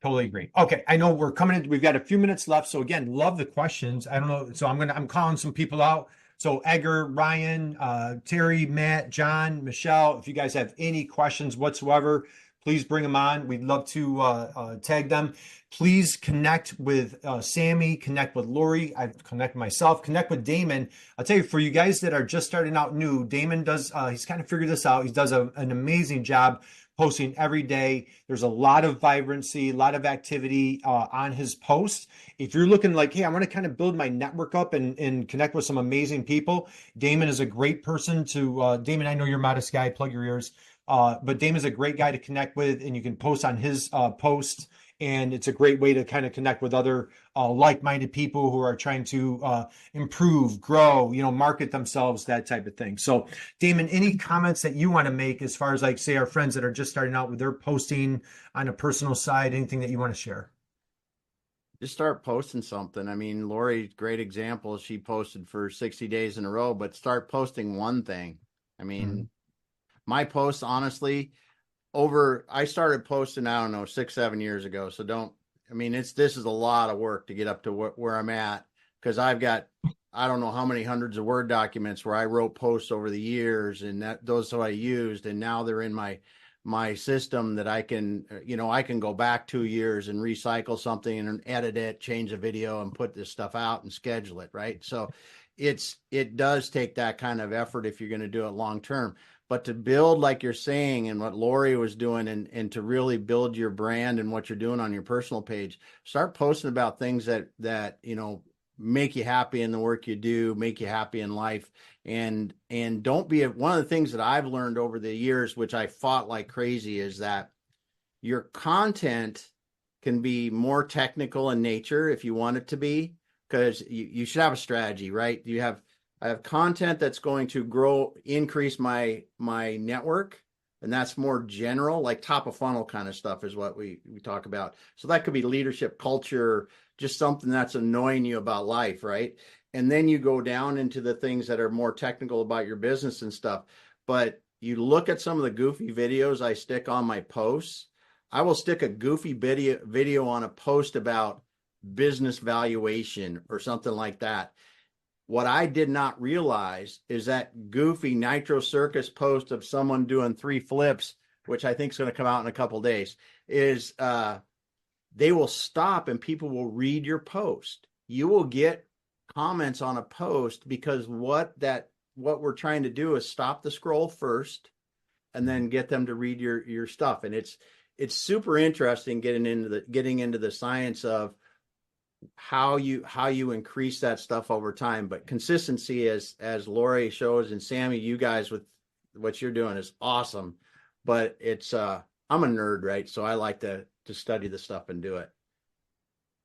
A: totally agree. Okay, I know we're coming in. We've got a few minutes left. So again, love the questions. I don't know. So I'm calling some people out. So Edgar, Ryan, Terry, Matt, John, Michelle, if you guys have any questions whatsoever, please bring them on. We'd love to tag them. Please connect with Sammy, connect with Lori, I connect myself, connect with Damon. I'll tell you, for you guys that are just starting out new, Damon does, he's kind of figured this out. He does an amazing job posting every day. There's a lot of vibrancy, a lot of activity on his posts. If you're looking like, hey, I want to kind of build my network up and connect with some amazing people, Damon is a great person to, Damon, I know you're a modest guy, plug your ears. But Damon's a great guy to connect with, and you can post on his post, and it's a great way to kind of connect with other like-minded people who are trying to improve, grow, market themselves, that type of thing. So Damon, any comments that you want to make as far as, like, say, our friends that are just starting out with their posting on a personal side, anything that you want to share?
C: Just start posting something. I mean, Lori, great example. She posted for 60 days in a row, but start posting one thing. I mean, my posts, honestly, I started posting, I don't know, 6-7 years ago. So this is a lot of work to get up to where I'm at, because I've got, I don't know how many hundreds of Word documents where I wrote posts over the years, and those I used, and now they're in my my system that I can, I can go back 2 years and recycle something and edit it, change a video and put this stuff out and schedule it. Right. So it does take that kind of effort if you're going to do it long term. But to build, like you're saying, and what Lori was doing, and to really build your brand and what you're doing on your personal page, start posting about things that make you happy in the work you do, make you happy in life, and don't be one of the things that I've learned over the years, which I fought like crazy, is that your content can be more technical in nature if you want it to be, because you should have a strategy, right? I have content that's going to increase my network, and that's more general, like top of funnel kind of stuff is what we talk about. So that could be leadership, culture, just something that's annoying you about life, right? And then you go down into the things that are more technical about your business and stuff. But you look at some of the goofy videos I stick on my posts. I will stick a goofy video on a post about business valuation or something like that. What I did not realize is that goofy Nitro Circus post of someone doing 3 flips, which I think is going to come out in a couple of days, is they will stop and people will read your post. You will get comments on a post because what we're trying to do is stop the scroll first and then get them to read your stuff. And it's super interesting getting into the science of how you increase that stuff over time. But consistency, as Lori shows, and Sammy, you guys with what you're doing is awesome. But it's I'm a nerd, right? So I like to study the stuff and do it.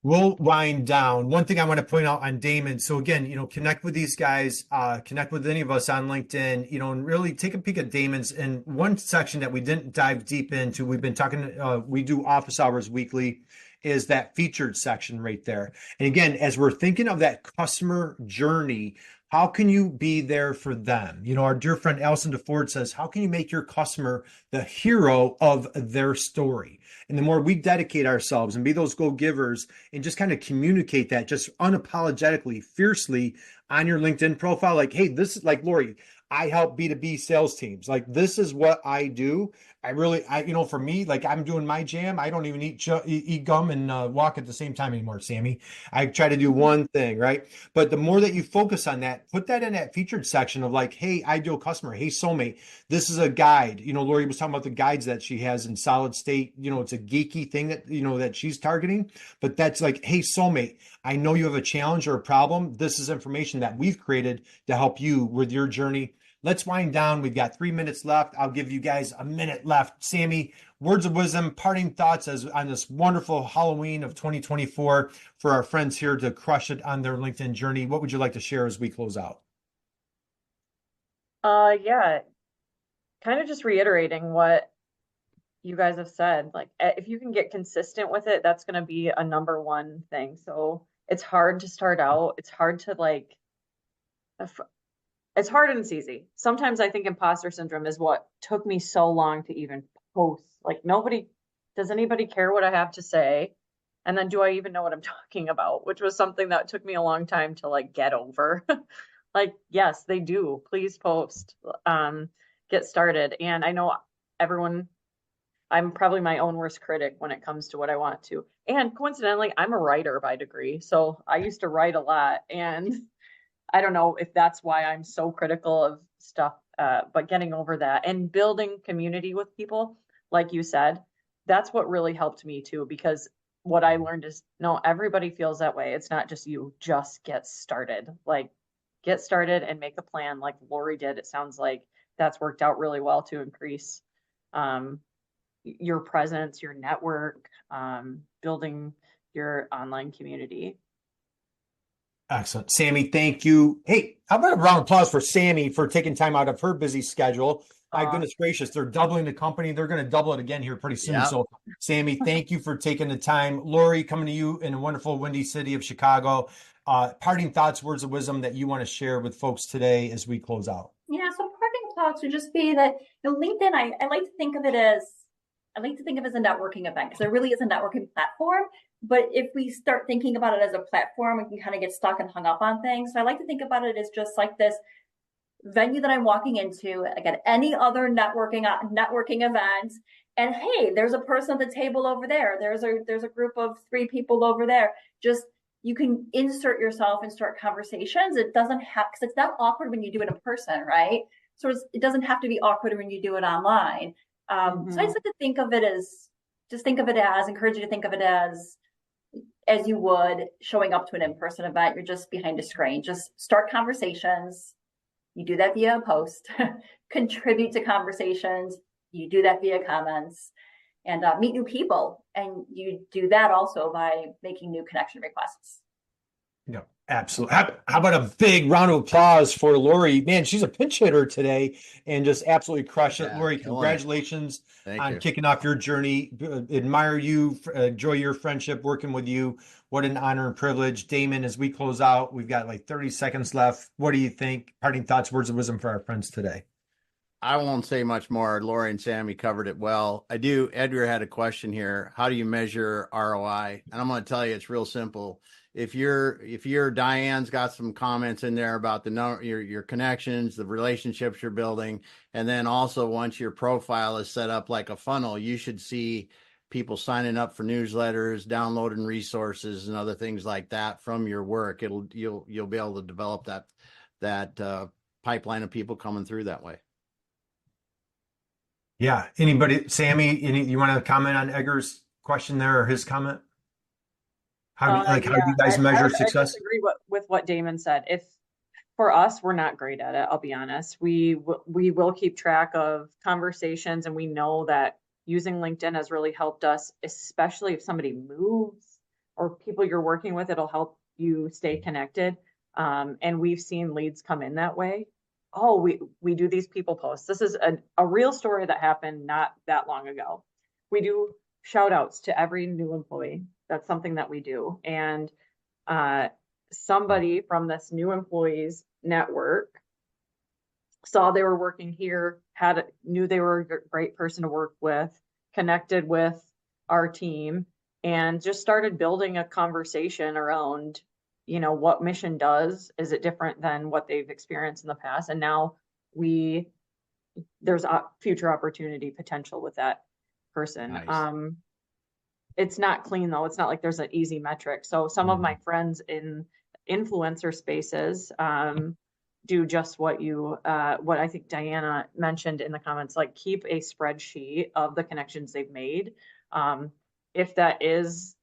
A: We'll wind down. One thing I want to point out on Damon. So again, connect with these guys, connect with any of us on LinkedIn, and really take a peek at Damon's. And one section that we didn't dive deep into, we've been talking, we do office hours weekly, is that featured section right there. And again, as we're thinking of that customer journey, how can you be there for them? Our dear friend Allison DeFord says, how can you make your customer the hero of their story? And the more we dedicate ourselves and be those go-givers and just kind of communicate that just unapologetically, fiercely on your LinkedIn profile, like, hey, this is like Lori, I help B2B sales teams. Like, this is what I do. For me, like, I'm doing my jam. I don't even eat gum and walk at the same time anymore, Sammy. I try to do one thing, right? But the more that you focus on that, put that in that featured section of like, hey, ideal customer, hey, soulmate, this is a guide. Lori was talking about the guides that she has in solid state. It's a geeky thing that, that she's targeting, but that's like, hey, soulmate, I know you have a challenge or a problem. This is information that we've created to help you with your journey. Let's wind down. We've got 3 minutes left. I'll give you guys a minute left. Sammy, words of wisdom, parting thoughts on this wonderful Halloween of 2024 for our friends here to crush it on their LinkedIn journey. What would you like to share as we close out?
B: Yeah, kind of just reiterating what you guys have said. Like, if you can get consistent with it, that's going to be a number one thing. So it's hard to start out. It's hard to it's hard and it's easy. Sometimes I think imposter syndrome is what took me so long to even post. Like, does anybody care what I have to say? And then do I even know what I'm talking about? Which was something that took me a long time to get over. Like, yes, they do. Please post, get started. And I know I'm probably my own worst critic when it comes to what I want to. And coincidentally, I'm a writer by degree. So I used to write a lot, and I don't know if that's why I'm so critical of stuff, but getting over that and building community with people, like you said, that's what really helped me too, because what I learned is, no, everybody feels that way. It's not just you, just get started. Like, get started and make a plan like Lori did. It sounds like that's worked out really well to increase your presence, your network, building your online community.
A: Excellent. Sammy, thank you. Hey, how about a round of applause for Sammy for taking time out of her busy schedule? My goodness gracious, they're doubling the company. They're going to double it again here pretty soon. Yep. So, Sammy, thank you for taking the time. Lori, coming to you in a wonderful windy city of Chicago. Parting thoughts, words of wisdom that you want to share with folks today as we close out.
F: Yeah, so parting thoughts would just be that LinkedIn, I like to think of it as a networking event, because it really is a networking platform. But if we start thinking about it as a platform, we can kind of get stuck and hung up on things. So I like to think about it as just like this venue that I'm walking into, like at any other networking event, and hey, there's a person at the table over there. There's a group of 3 people over there. Just you can insert yourself and start conversations. It doesn't have, because it's not awkward when you do it in person, right? So it doesn't have to be awkward when you do it online. So I just like to think of it as, encourage you to think of it as you would showing up to an in-person event. You're just behind a screen. Just start conversations. You do that via a post, contribute to conversations. You do that via comments, and meet new people. And you do that also by making new connection requests.
A: Yeah, absolutely. How about a big round of applause for Lori? Man, she's a pinch hitter today and just absolutely crushed it.
C: Yeah,
A: Lori,
C: killing it.
A: congratulations
C: Thank
A: on
C: you.
A: kicking off your journey. Admire you, enjoy your friendship, working with you. What an honor and privilege. Damon, as we close out, we've got like 30 seconds left. What do you think? Parting thoughts, words of wisdom for our friends today.
C: I won't say much more. Lori and Sammy covered it well. Edgar had a question here. How do you measure ROI? And I'm going to tell you, it's real simple. If you're Diane's got some comments in there about your connections, the relationships you're building, and then also once your profile is set up like a funnel, you should see people signing up for newsletters, downloading resources, and other things like that from your work. You'll be able to develop that pipeline of people coming through that way.
A: Yeah. Anybody, Sammy, you want to comment on Edgar's question there or his comment? How do you guys measure
B: I
A: success?
B: disagree with what Damon said. If for us, we're not great at it, I'll be honest. We will keep track of conversations, and we know that using LinkedIn has really helped us, especially if somebody moves or people you're working with, it'll help you stay connected. And we've seen leads come in that way. Oh, we do these people posts. This is a real story that happened not that long ago. We do shout outs to every new employee. That's something that we do. And somebody from this new employees network saw they were working here, knew they were a great person to work with, connected with our team, and just started building a conversation around, what mission does. Is it different than what they've experienced in the past? And now there's a future opportunity potential with that person.
C: Nice.
B: It's not clean though. It's not like there's an easy metric. So some of my friends in influencer spaces do just what I think Diana mentioned in the comments, like keep a spreadsheet of the connections they've made. If that is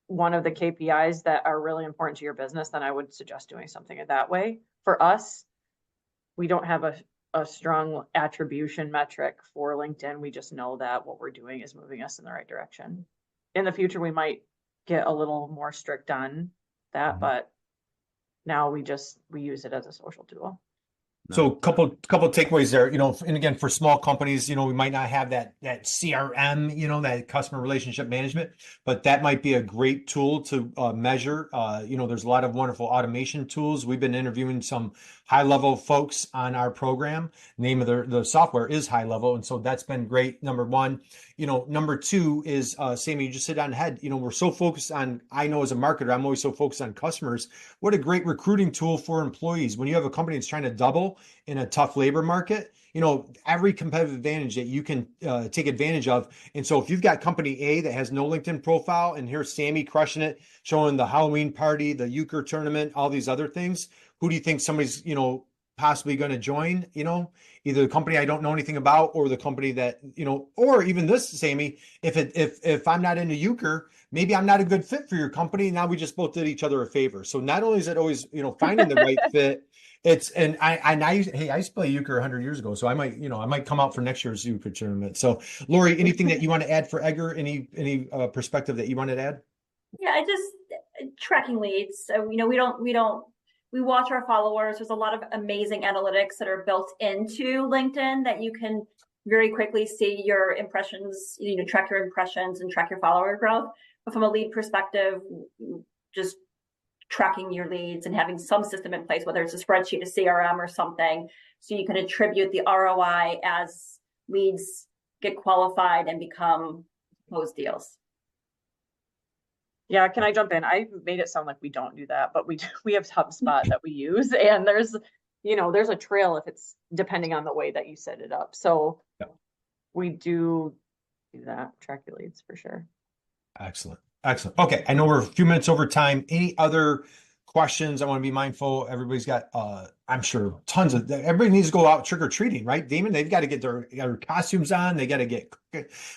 B: one of the KPIs that are really important to your business, then I would suggest doing something that way. For us, we don't have a strong attribution metric for LinkedIn. We just know that what we're doing is moving us in the right direction. In the future, we might get a little more strict on that, but now we use it as a social tool.
A: So couple takeaways there, and again, for small companies, we might not have that CRM, that customer relationship management, but that might be a great tool to measure. There's a lot of wonderful automation tools. We've been interviewing some high level folks on our program. Name of the software is High Level. And so that's been great. Number one, number two is, Sammy, you just hit on the head. We're so focused on, I know as a marketer, I'm always so focused on customers. What a great recruiting tool for employees. When you have a company that's trying to double in a tough labor market, every competitive advantage that you can take advantage of. And so if you've got company A that has no LinkedIn profile, and here's Sammy crushing it, showing the Halloween party, the euchre tournament, all these other things, who do you think somebody's, possibly going to join, either the company I don't know anything about, or the company that, or even this, Sammy, if I'm not into euchre, maybe I'm not a good fit for your company. Now we just both did each other a favor. So not only is it always, finding the right fit, I used to play euchre 100 years ago. So I might come out for next year's euchre tournament. So Lori, anything that you want to add for Edgar? Any perspective that you wanted to add?
F: Yeah, tracking leads. So, we watch our followers. There's a lot of amazing analytics that are built into LinkedIn that you can very quickly see your impressions, track your impressions and track your follower growth. But from a lead perspective, just tracking your leads and having some system in place, whether it's a spreadsheet, a CRM or something, so you can attribute the ROI as leads get qualified and become closed deals.
B: Yeah, can I jump in? I made it sound like we don't do that, but we have HubSpot that we use, and there's there's a trail if it's depending on the way that you set it up. So
A: Yeah.
B: we do that, track your leads for sure.
A: Excellent. Excellent. Okay. I know we're a few minutes over time. Any other questions? I want to be mindful. Everybody's got, I'm sure everybody needs to go out trick or treating, right? Damon, they've got to get their costumes on. They got to get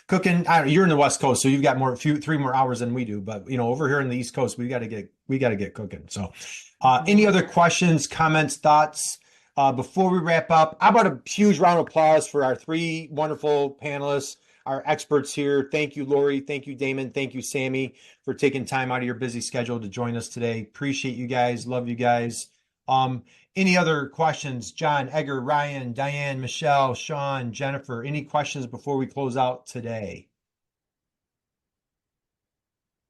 A: cooking. You're in the West Coast, so you've got 3 more hours than we do. But over here in the East Coast, we got to get cooking. So, any other questions, comments, thoughts? Before we wrap up, how about a huge round of applause for our 3 wonderful panelists, our experts here. Thank you, Lori. Thank you, Damon. Thank you, Sammy, for taking time out of your busy schedule to join us today. Appreciate you guys. Love you guys. Any other questions? John, Edgar, Ryan, Diane, Michelle, Sean, Jennifer, any questions before we close out today?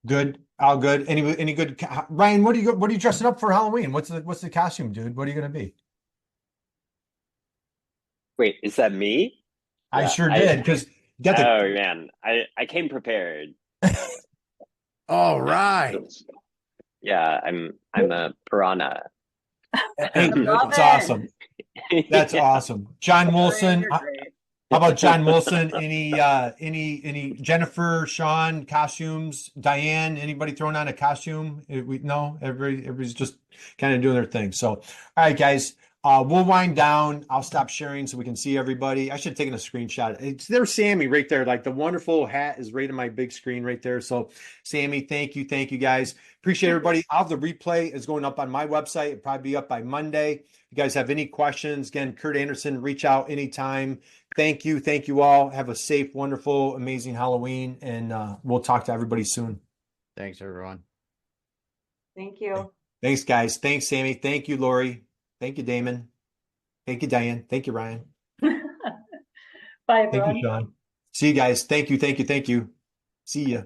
A: Good. All good. Any good? Ryan, what are you dressing up for Halloween? What's the costume, dude? What are you going to be?
H: Wait, is that me?
A: I
H: Yeah,
A: sure did, because
H: Oh man, I came prepared.
C: All right.
H: Yeah, I'm a piranha.
A: Hey, that's awesome. That's awesome. John Wilson. How about John Wilson? Any Jennifer, Sean, costumes? Diane, anybody throwing on a costume? No, everybody's just kind of doing their thing. So, all right, guys, we'll wind down. I'll stop sharing so we can see everybody. I should have taken a screenshot. There's Sammy right there. Like the wonderful hat is right on my big screen right there. So, Sammy, thank you, guys. Appreciate everybody. I'll have the replay is going up on my website. It'll probably be up by Monday. If you guys have any questions, again, Curt Anderson, reach out anytime. Thank you all. Have a safe, wonderful, amazing Halloween, and we'll talk to everybody soon.
C: Thanks, everyone.
B: Thank you.
A: Thanks, guys. Thanks, Sammy. Thank you, Lori. Thank you, Damon. Thank you, Diane. Thank you, Ryan.
F: Bye, everyone.
A: Thank you, Sean. See you guys. Thank you. See ya.